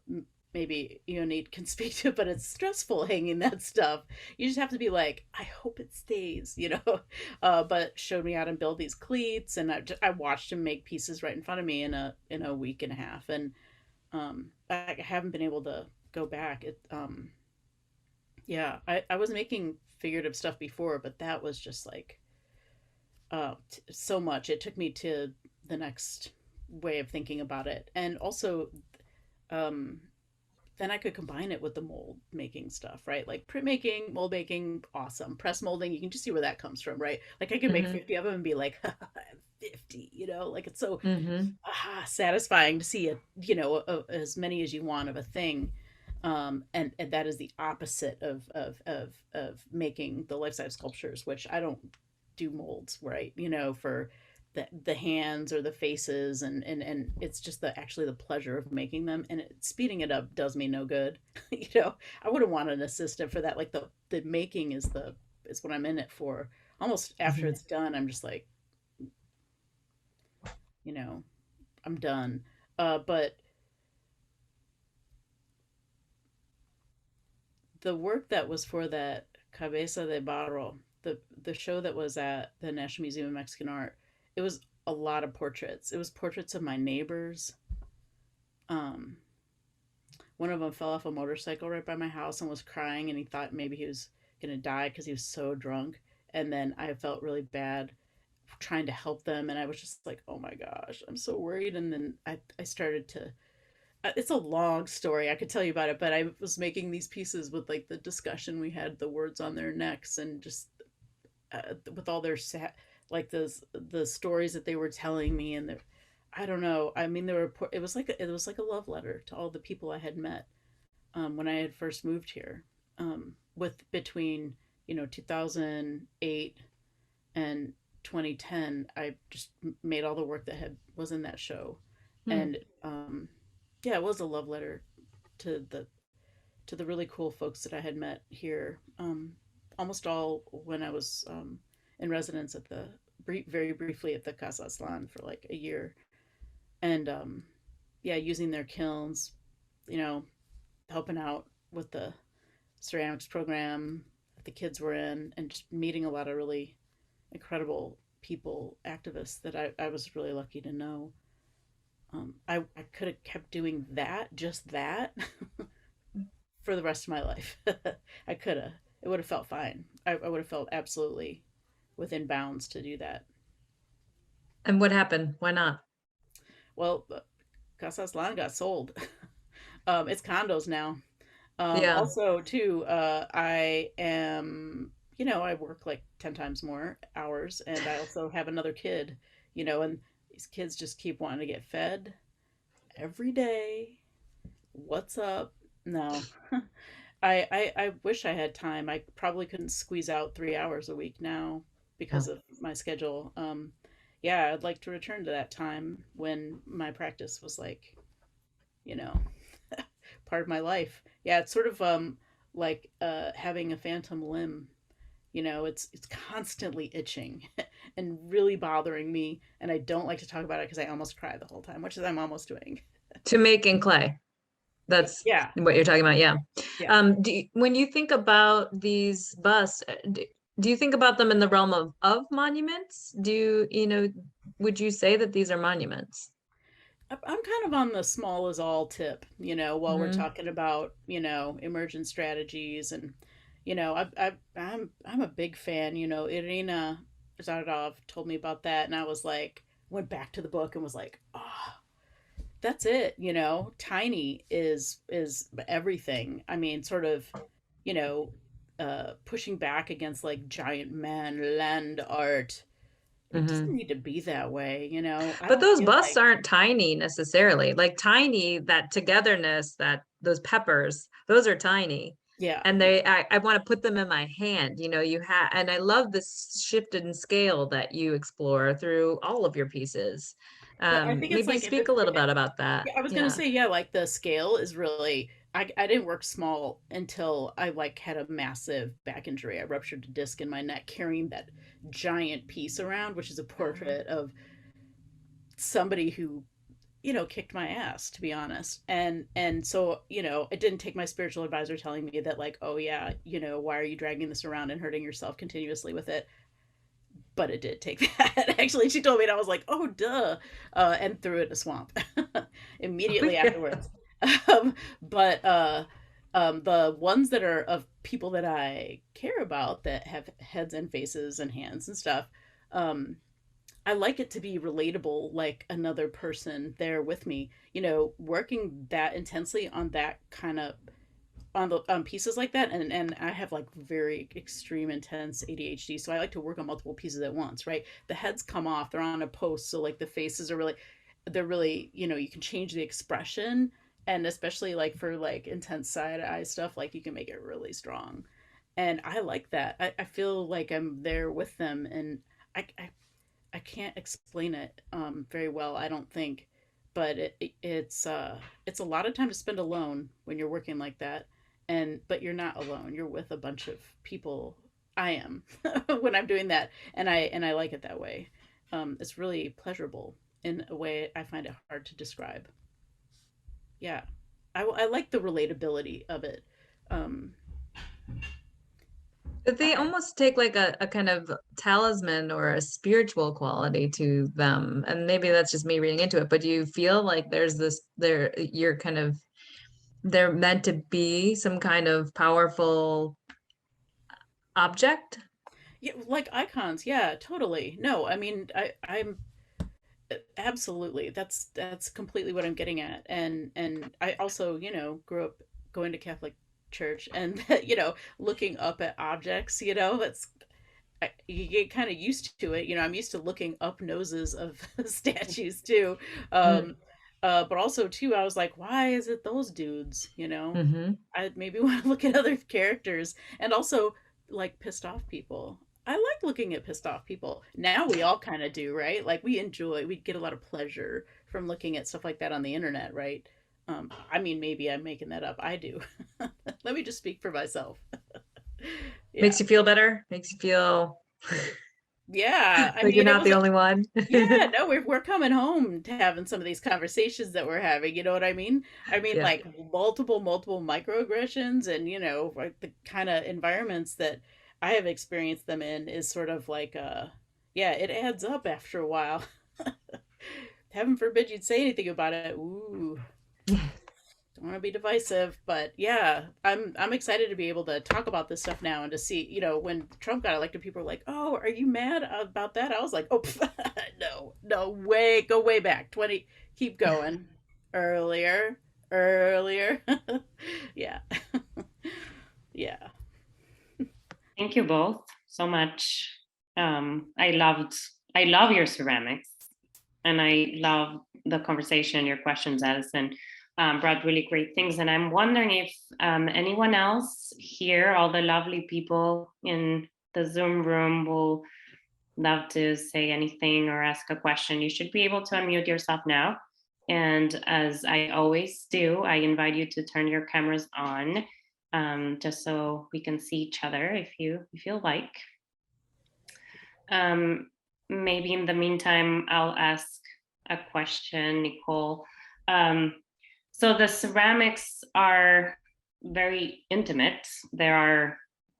maybe Need can speak to, but it's stressful hanging that stuff. You just have to be like, I hope it stays, But showed me how to build these cleats, and I watched him make pieces right in front of me in a week and a half, and I haven't been able to go back. I was making figurative stuff before, but that was just like so much. It took me to the next way of thinking about it, and also um then I could combine it with the mold making stuff, right? Like printmaking, mold making, awesome. Press molding, you can just see where that comes from, right? Like I could make Hmm. 50 of them and be like, 50, like it's so Hmm. satisfying to see it, as many as you want of a thing. And that is the opposite of making the life-size sculptures, which I don't do molds, right? For the hands or the faces, and it's just actually the pleasure of making them, and speeding it up does me no good. I wouldn't want an assistant for that. Like the making is what I'm in it for. Almost after Hmm. it's done, I'm just like, you know I'm done. But the work that was for that Cabeza de Barro, the show that was at the National Museum of Mexican Art, it was a lot of portraits. It was portraits of my neighbors. Um, One of them fell off a motorcycle right by my house and was crying, and he thought maybe he was gonna die because he was so drunk. And then I felt really bad trying to help them, and I was just like, oh my gosh, I'm so worried. And then I started to it's a long story. I could tell you about it, but I was making these pieces with like the discussion we had, the words on their necks, and just with all their like the stories that they were telling me, and I don't know. I mean, there were it was like a love letter to all the people I had met when I had first moved here. With between 2008 and 2010, I just made all the work that was in that show. Hmm. And yeah, it was a love letter to the really cool folks that I had met here. Almost all when I was in residence at the very briefly at the Casa Aslan for like a year, and yeah, using their kilns, you know, helping out with the ceramics program that the kids were in, and just meeting a lot of really incredible people, activists that I was really lucky to know. I could have kept doing that, just that, for the rest of my life. I could have. It would have felt fine. I would have felt absolutely within bounds to do that. And what happened? Why not? Well, Casas Lana got sold. It's condos now. Yeah. Also, too, I am, I work like 10 times more hours, and I also have another kid, and these kids just keep wanting to get fed every day. What's up? No. I wish I had time. I probably couldn't squeeze out 3 hours a week now because No. of my schedule. Yeah, I'd like to return to that time when my practice was like, you know, part of my life. Yeah, it's sort of like having a phantom limb. It's constantly itching and really bothering me, and I don't like to talk about it because I almost cry the whole time, which is I'm almost doing. To make in clay. That's Yeah, what you're talking about. Yeah. yeah. When you think about these busts, do you think about them in the realm of monuments? Would you say that these are monuments? I'm kind of on the small is all tip, while we're Hmm. talking about, emergent strategies. And, I'm a big fan. Irina Zardov told me about that, and I was like, went back to the book and was like, oh, that's it. Tiny is everything. I mean, sort of, you know, pushing back against like giant man, land art. It doesn't Hmm. need to be that way. I But don't those feel busts like, aren't tiny necessarily. Like tiny, that togetherness, that those peppers, those are tiny. yeah. And I want to put them in my hand. And I love this shift in scale that you explore through all of your pieces. But I think it's Maybe like speak a little bit about that. yeah, I was gonna Yeah. say, yeah, like the scale is really. I didn't work small until I like had a massive back injury. I ruptured a disc in my neck carrying that giant piece around, which is a Mhm. portrait of somebody who kicked my ass, to be honest. And so it didn't take my spiritual advisor telling me that, like, oh yeah, why are you dragging this around and hurting yourself continuously with it. But it did take that. Actually, she told me, and I was like, oh duh, and threw it in a swamp Oh, immediately yeah. afterwards. um, but the ones that are of people that I care about that have heads and faces and hands and stuff, um, I like it to be relatable, like another person there with me. Working that intensely on that kind of on pieces like that, and I have like very extreme intense ADHD, so I like to work on multiple pieces at once. Right, the heads come off; they're on a post, so like the faces are really, they're really, you can change the expression, and especially like for like intense side eye stuff, like you can make it really strong, and I like that. I feel like I'm there with them, and I can't explain it very well, I don't think, but it's a lot of time to spend alone when you're working like that, and but you're not alone. You're with a bunch of people. I am when I'm doing that, and I like it that way. It's really pleasurable in a way I find it hard to describe. Yeah, I like the relatability of it. Um, But they I, almost take like a kind of talisman or a spiritual quality to them. And maybe that's just me reading into it, but do you feel like you're kind of, they're meant to be some kind of powerful object? yeah, like icons. Yeah, totally. No, I mean, I'm absolutely, that's completely what I'm getting at. And I also grew up going to Catholic church, and looking up at objects. It's you get kind of used to it. I'm used to looking up noses of statues too. um but also too, I was like, why is it those dudes? Mm-hmm. I maybe want to look at other characters. And also like pissed off people. I like looking at pissed off people. Now we all kind of do, right? Like we get a lot of pleasure from looking at stuff like that on the internet, right? I mean, maybe I'm making that up. I do. Let me just speak for myself. Yeah. Makes you feel better, makes you feel Yeah. I like you're mean, it not was, the only one. yeah, no, we're coming home to having some of these conversations that we're having. You know what I mean? I mean, Yeah. like multiple microaggressions, and like the kind of environments that I have experienced them in is sort of like, yeah, it adds up after a while. Heaven forbid you'd say anything about it. Ooh, don't want to be divisive, but yeah, I'm excited to be able to talk about this stuff now and to see, when Trump got elected, people were like, "Oh, are you mad about that?" I was like, "Oh, no, no, go way back, 20, keep going, earlier, earlier." Yeah, yeah, Thank you both so much. I love your ceramics, and I love the conversation. Your questions, Allison, brought really great things. And I'm wondering if anyone else here, all the lovely people in the Zoom room, will love to say anything or ask a question. You should be able to unmute yourself now. And as I always do, I invite you to turn your cameras on, just so we can see each other if you like. Maybe in the meantime, I'll ask a question, Nicole. So the ceramics are very intimate. They are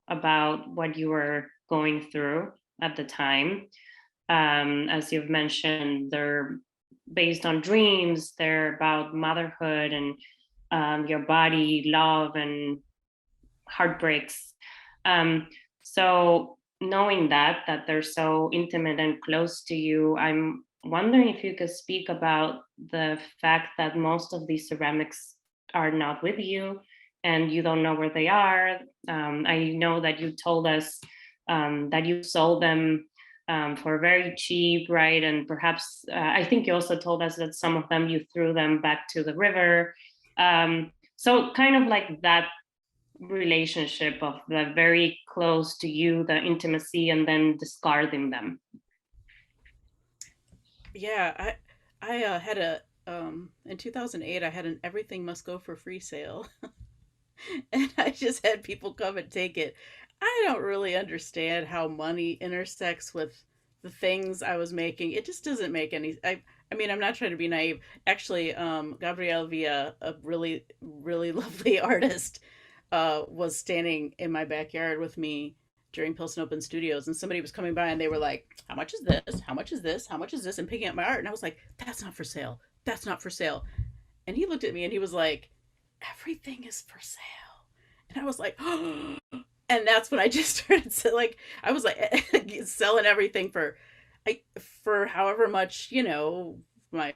about what you were going through at the time. As you've mentioned, they're based on dreams. They're about motherhood and your body, love, and heartbreaks. So knowing that they're so intimate and close to you, I'm wondering if you could speak about the fact that most of these ceramics are not with you and you don't know where they are. I know that you told us that you sold them for very cheap, right? And perhaps I think you also told us that some of them you threw them back to the river. So kind of like that relationship of the very close to you, the intimacy, and then discarding them. yeah. I had a in 2008, I had an everything must go for free sale, and I just had people come and take it. I don't really understand how money intersects with the things I was making. It just doesn't make any. I mean, I'm not trying to be naive. Actually, Gabrielle Villa, a really lovely artist, was standing in my backyard with me during Pilsen Open Studios, and somebody was coming by and they were like, "How much is this? How much is this? How much is this?" And picking up my art, and I was like, "That's not for sale. That's not for sale." And he looked at me and he was like, "Everything is for sale." And I was like, "Oh." And that's when I just started to, like, I was like selling everything for however much, my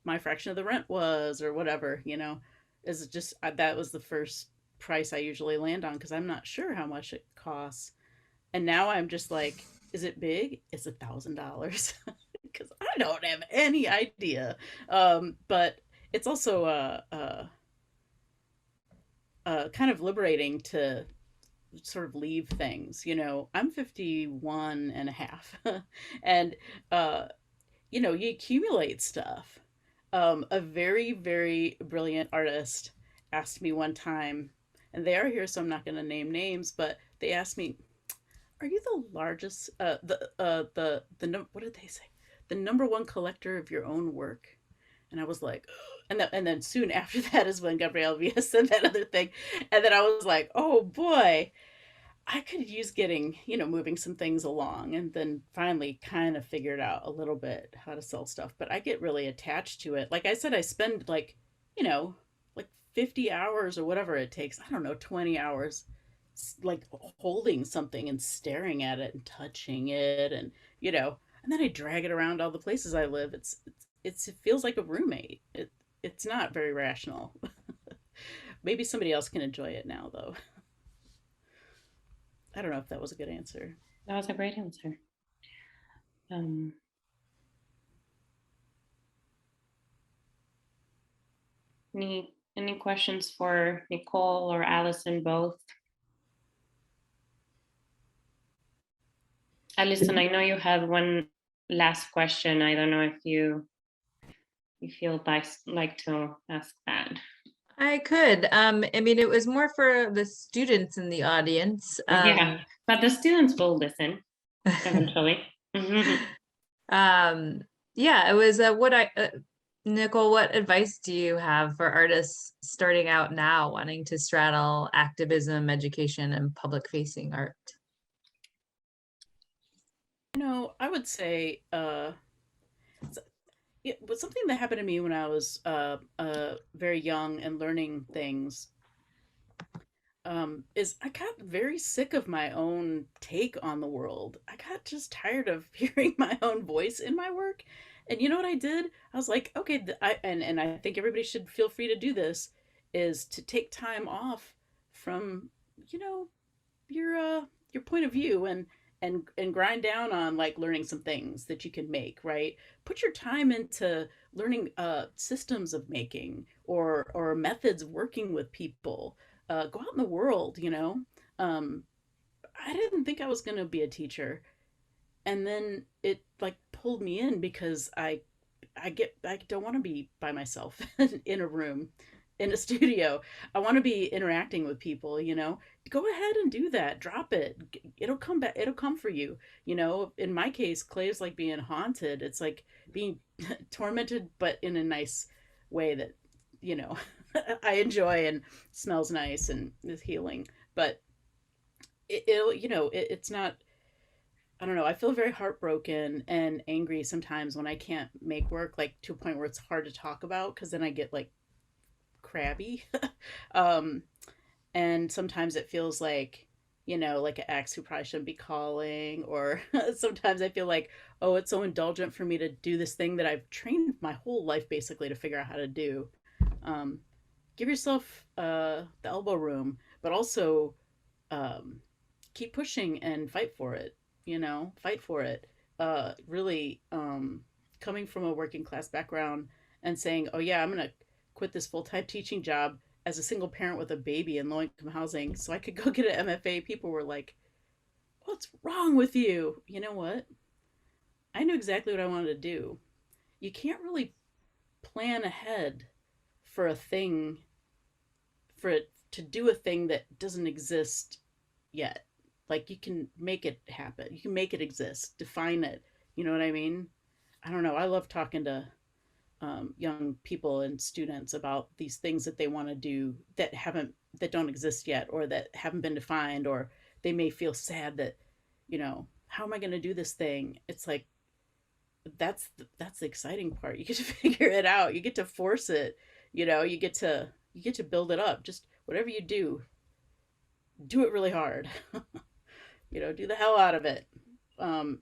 my fraction of the rent was, or whatever, is just that was the first price I usually land on because I'm not sure how much it costs. And now I'm just like, is it big? It's $1,000 because I don't have any idea. But it's also kind of liberating to sort of leave things. I'm 51 and a half, and you accumulate stuff. A very, very brilliant artist asked me one time, and they are here, so I'm not going to name names, but they asked me, "Are you the largest, what did they say? The number one collector of your own work?" And I was like, and then soon after that is when Gabrielle Villa said that other thing, and then I was like, oh boy, I could use getting, moving some things along, and then finally kind of figured out a little bit how to sell stuff. But I get really attached to it. Like I said, I spend like, like 50 hours or whatever it takes. I don't know, 20 hours, like holding something and staring at it and touching it, and then I drag it around all the places I live. It feels like a roommate. It's not very rational. Maybe somebody else can enjoy it now, though. I don't know if that was a good answer. That was a great answer. Um, any questions for Nicole or Allison both? Allison, I know you had one last question. I don't know if you feel like to ask that. I could. I mean, it was more for the students in the audience. Yeah, but the students will listen eventually. Yeah, it was Nicole, what advice do you have for artists starting out now, wanting to straddle activism, education, and public facing art? I would say it was something that happened to me when I was very young and learning things. Is I got very sick of my own take on the world. I got just tired of hearing my own voice in my work. And you know what I did? I was like, okay, and I think everybody should feel free to do this, is to take time off from, you know, your point of view, and grind down on like learning some things that you can make, right? Put your time into learning systems of making, or methods of working with people. Go out in the world, um I didn't think I was going to be a teacher, and then it like pulled me in because I don't want to be by myself in a room, in a studio. I want to be interacting with people, Go ahead and do that. Drop it. It'll come back. It'll come for you. In my case, clay is like being haunted. It's like being tormented, but in a nice way that, you know, I enjoy, and smells nice and is healing. But it's not, I don't know. I feel very heartbroken and angry sometimes when I can't make work, like to a point where it's hard to talk about, because then I get like crabby. um, and sometimes it feels like, like an ex who probably shouldn't be calling, or sometimes I feel like, oh, it's so indulgent for me to do this thing that I've trained my whole life basically to figure out how to do. Um, Give yourself the elbow room, but also um, keep pushing and fight for it. Fight for it. Really, coming from a working class background and saying, "Oh yeah, I'm gonna quit this full time teaching job as a single parent with a baby in low income housing so I could go get an MFA." People were like, "What's wrong with you?" You know what? I knew exactly what I wanted to do. You can't really plan ahead for a thing, for it to do a thing that doesn't exist yet. Like, you can make it happen. You can make it exist. Define it. You know what I mean? I don't know. I love talking to young people and students about these things that they want to do that don't exist yet, or that haven't been defined, or they may feel sad that, how am I going to do this thing? It's like, that's the exciting part. You get to figure it out. You get to force it. You get to build it up. Just whatever you do it really hard. Do the hell out of it. Um,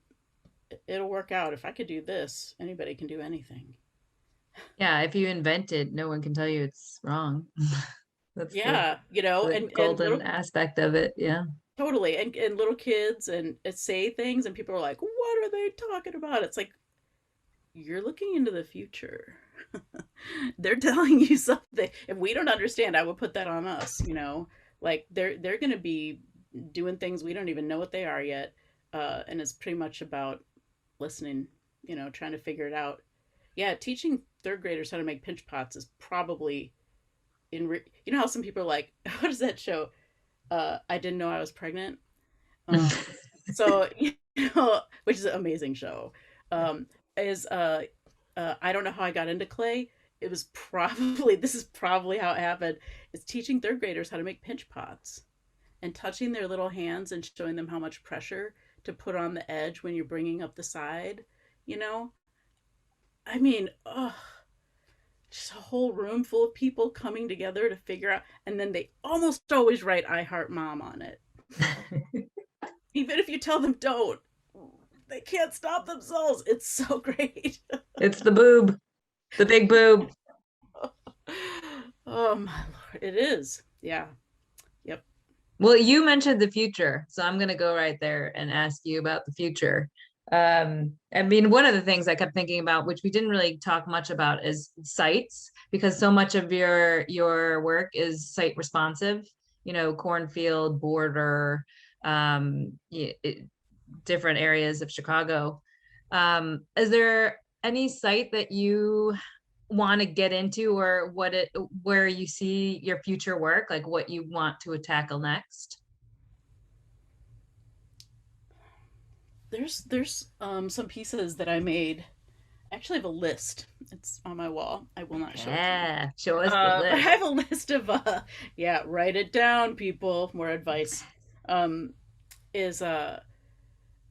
it'll work out. If I could do this, anybody can do anything. Yeah, if you invent it, no one can tell you it's wrong. That's Yeah, the and golden little, aspect of it. Yeah. totally, and little kids and say things, and people are like, "What are they talking about?" It's like, you're looking into the future. They're telling you something. If we don't understand, I would put that on us. Like they're going to be doing things we don't even know what they are yet, and it's pretty much about listening. Trying to figure it out. Yeah, teaching third graders how to make pinch pots is probably you know how some people are like, what is that show? I didn't know I was pregnant. Um, so which is an amazing show. Is I don't know how I got into clay. It was probably This is probably how it happened. It's teaching third graders how to make pinch pots, and touching their little hands and showing them how much pressure to put on the edge when you're bringing up the side. You know, I mean, oh, just a whole room full of people coming together to figure out, and then they almost always write "I Heart Mom" on it, even if you tell them don't. They can't stop themselves. It's so great. It's the boob, the big boob. Oh my lord, it is. Yeah. Yep. Well, you mentioned the future, so I'm going to go right there and ask you about the future. I mean, one of the things I kept thinking about, which we didn't really talk much about, is sites, because so much of your work is site responsive. Cornfield, border, different areas of Chicago. Is there any site that you want to get into, or where you see your future work, like what you want to tackle next? There's some pieces that I made. I actually have a list. It's on my wall. I will not show it to you. Yeah, show us the But I list. have a list of yeah, write it down, people. More advice. Um, is a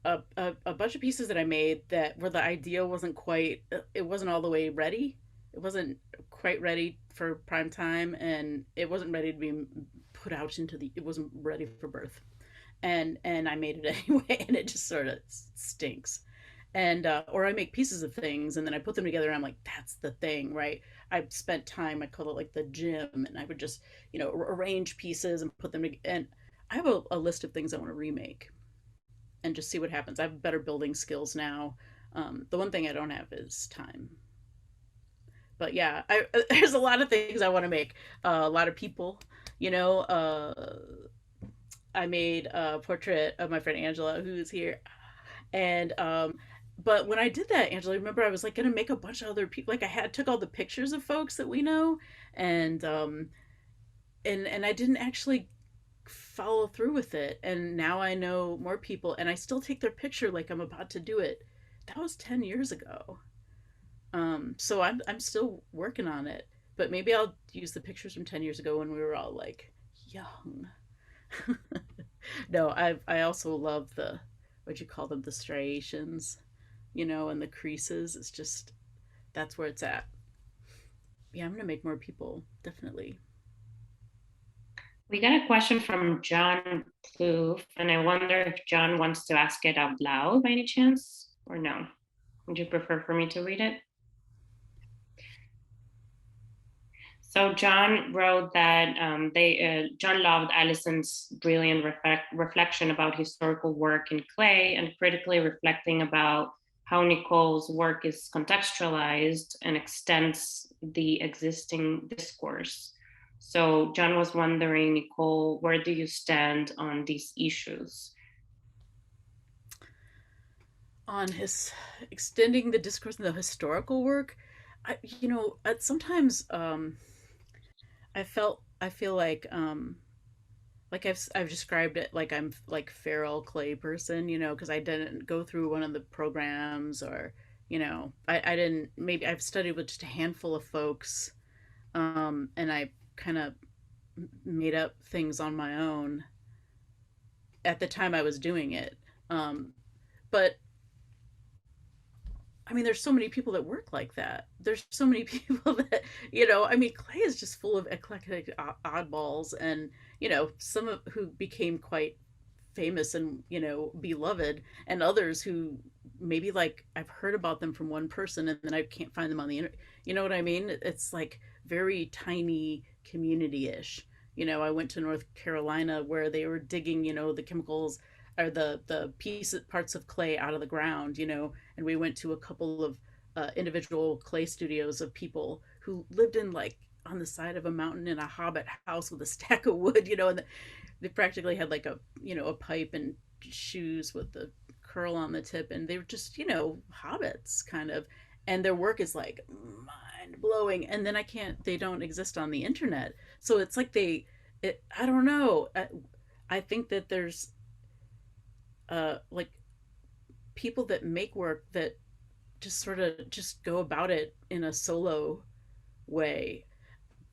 bunch of pieces that I made that where the idea wasn't quite, it wasn't all the way ready. It wasn't quite ready for prime time, and it wasn't ready to be put out into the. It wasn't ready for birth, and I made it anyway, and it just sort of stinks. And or I make pieces of things and then I put them together and I'm like, that's the thing, right? I spent time, I call it like the gym, and I would just, arrange pieces and put them together. And I have a list of things I want to remake and just see what happens. I have better building skills now. The one thing I don't have is time. But yeah, there's a lot of things I want to make. A lot of people, you know. I made a portrait of my friend Angela, who's here, and but when I did that, Angela, remember I was like gonna make a bunch of other people. Like I had took all the pictures of folks that we know, and and I didn't actually follow through with it. And now I know more people, and I still take their picture like I'm about to do it. That was 10 years ago. So I'm still working on it, but maybe I'll use the pictures from 10 years ago when we were all like young. No, I also love the, what you call them, the striations, and the creases. It's just, that's where it's at. Yeah, I'm gonna make more people, definitely. We got a question from John Plouffe, and I wonder if John wants to ask it out loud by any chance, or no? Would you prefer for me to read it? So John wrote that John loved Allison's brilliant reflection about historical work in clay and critically reflecting about how Nicole's work is contextualized and extends the existing discourse. So John was wondering, Nicole, where do you stand on these issues? On his extending the discourse in the historical work, sometimes I feel like I've described it like I'm like feral clay person, because I didn't go through one of the programs, or I didn't, maybe I've studied with just a handful of folks, and I kind of made up things on my own at the time I was doing it. But I mean, there's so many people that work like that. There's so many people that, I mean, clay is just full of eclectic oddballs, and, some of who became quite famous and, beloved, and others who maybe like I've heard about them from one person and then I can't find them on the internet. You know what I mean? It's like very tiny community ish. I went to North Carolina where they were digging, the chemicals or the parts of clay out of the ground, and we went to a couple of individual clay studios of people who lived in like on the side of a mountain in a hobbit house with a stack of wood, and they practically had like a pipe and shoes with the curl on the tip, and they were just hobbits kind of, and their work is like mind blowing, and then they don't exist on the internet, so it's like I don't know, I think that there's like people that make work that just sort of just go about it in a solo way,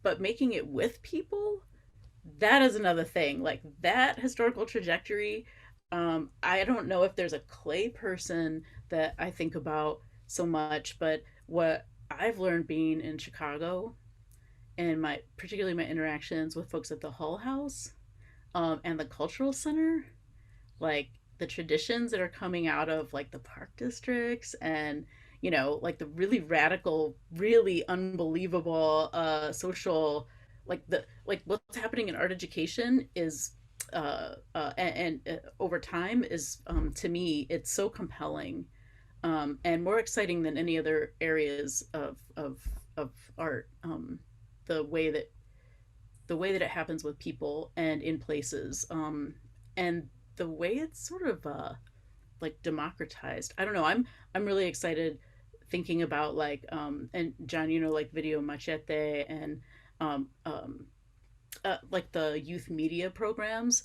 but making it with people, that is another thing. Like that historical trajectory, I don't know if there's a clay person that I think about so much, but what I've learned being in Chicago and particularly my interactions with folks at the Hull House, and the Cultural Center, like the traditions that are coming out of like the park districts, and like the really radical, really unbelievable social, like what's happening in art education is over time is, to me it's so compelling, and more exciting than any other areas of art, the way that it happens with people and in places, and the way it's sort of like democratized. I don't know. I'm really excited thinking about like and John, you know, like Video Machete and um, um, like the youth media programs.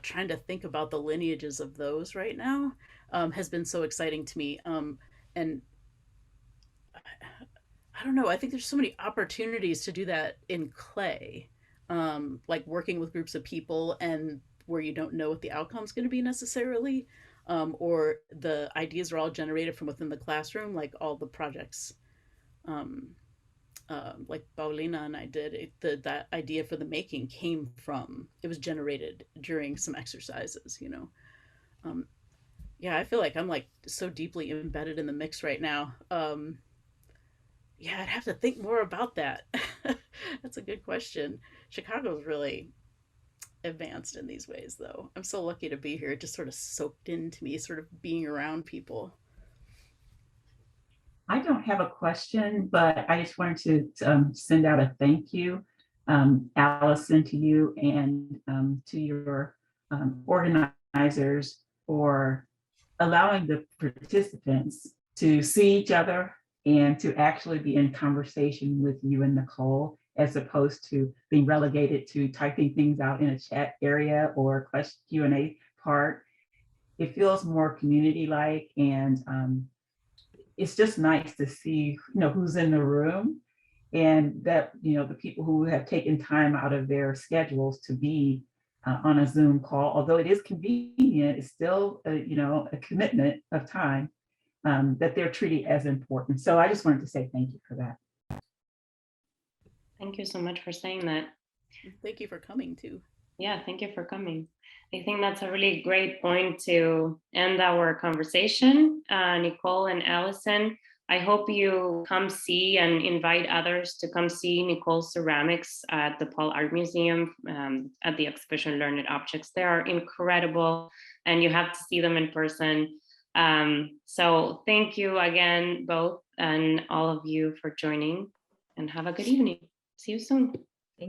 Trying to think about the lineages of those right now has been so exciting to me. And I don't know. I think there's so many opportunities to do that in clay, like working with groups of people and where you don't know what the outcome's going to be necessarily, or the ideas are all generated from within the classroom, like all the projects, um, like Paulina and I did. That idea for the making came from, it was generated during some exercises, you know. Um, yeah, I feel like I'm like so deeply embedded in the mix right now. Yeah, I'd have to think more about that. That's a good question. Chicago's really advanced in these ways, though. I'm so lucky to be here. It just sort of soaked into me, sort of being around people. I don't have a question, but I just wanted to send out a thank you, Allison, to you and to your organizers for allowing the participants to see each other and to actually be in conversation with you and Nicole, as opposed to being relegated to typing things out in a chat area or question Q&A part. It feels more community-like, and it's just nice to see, who's in the room, and that, the people who have taken time out of their schedules to be on a Zoom call. Although it is convenient, it's still a commitment of time that they're treating as important. So I just wanted to say thank you for that. Thank you so much for saying that. Thank you for coming too. Yeah, thank you for coming. I think that's a really great point to end our conversation. Nicole and Allison, I hope you come see and invite others to come see Nicole's ceramics at the Paul Art Museum at the exhibition Learned Objects. They are incredible and you have to see them in person. So thank you again, both, and all of you for joining, and have a good evening. See you soon.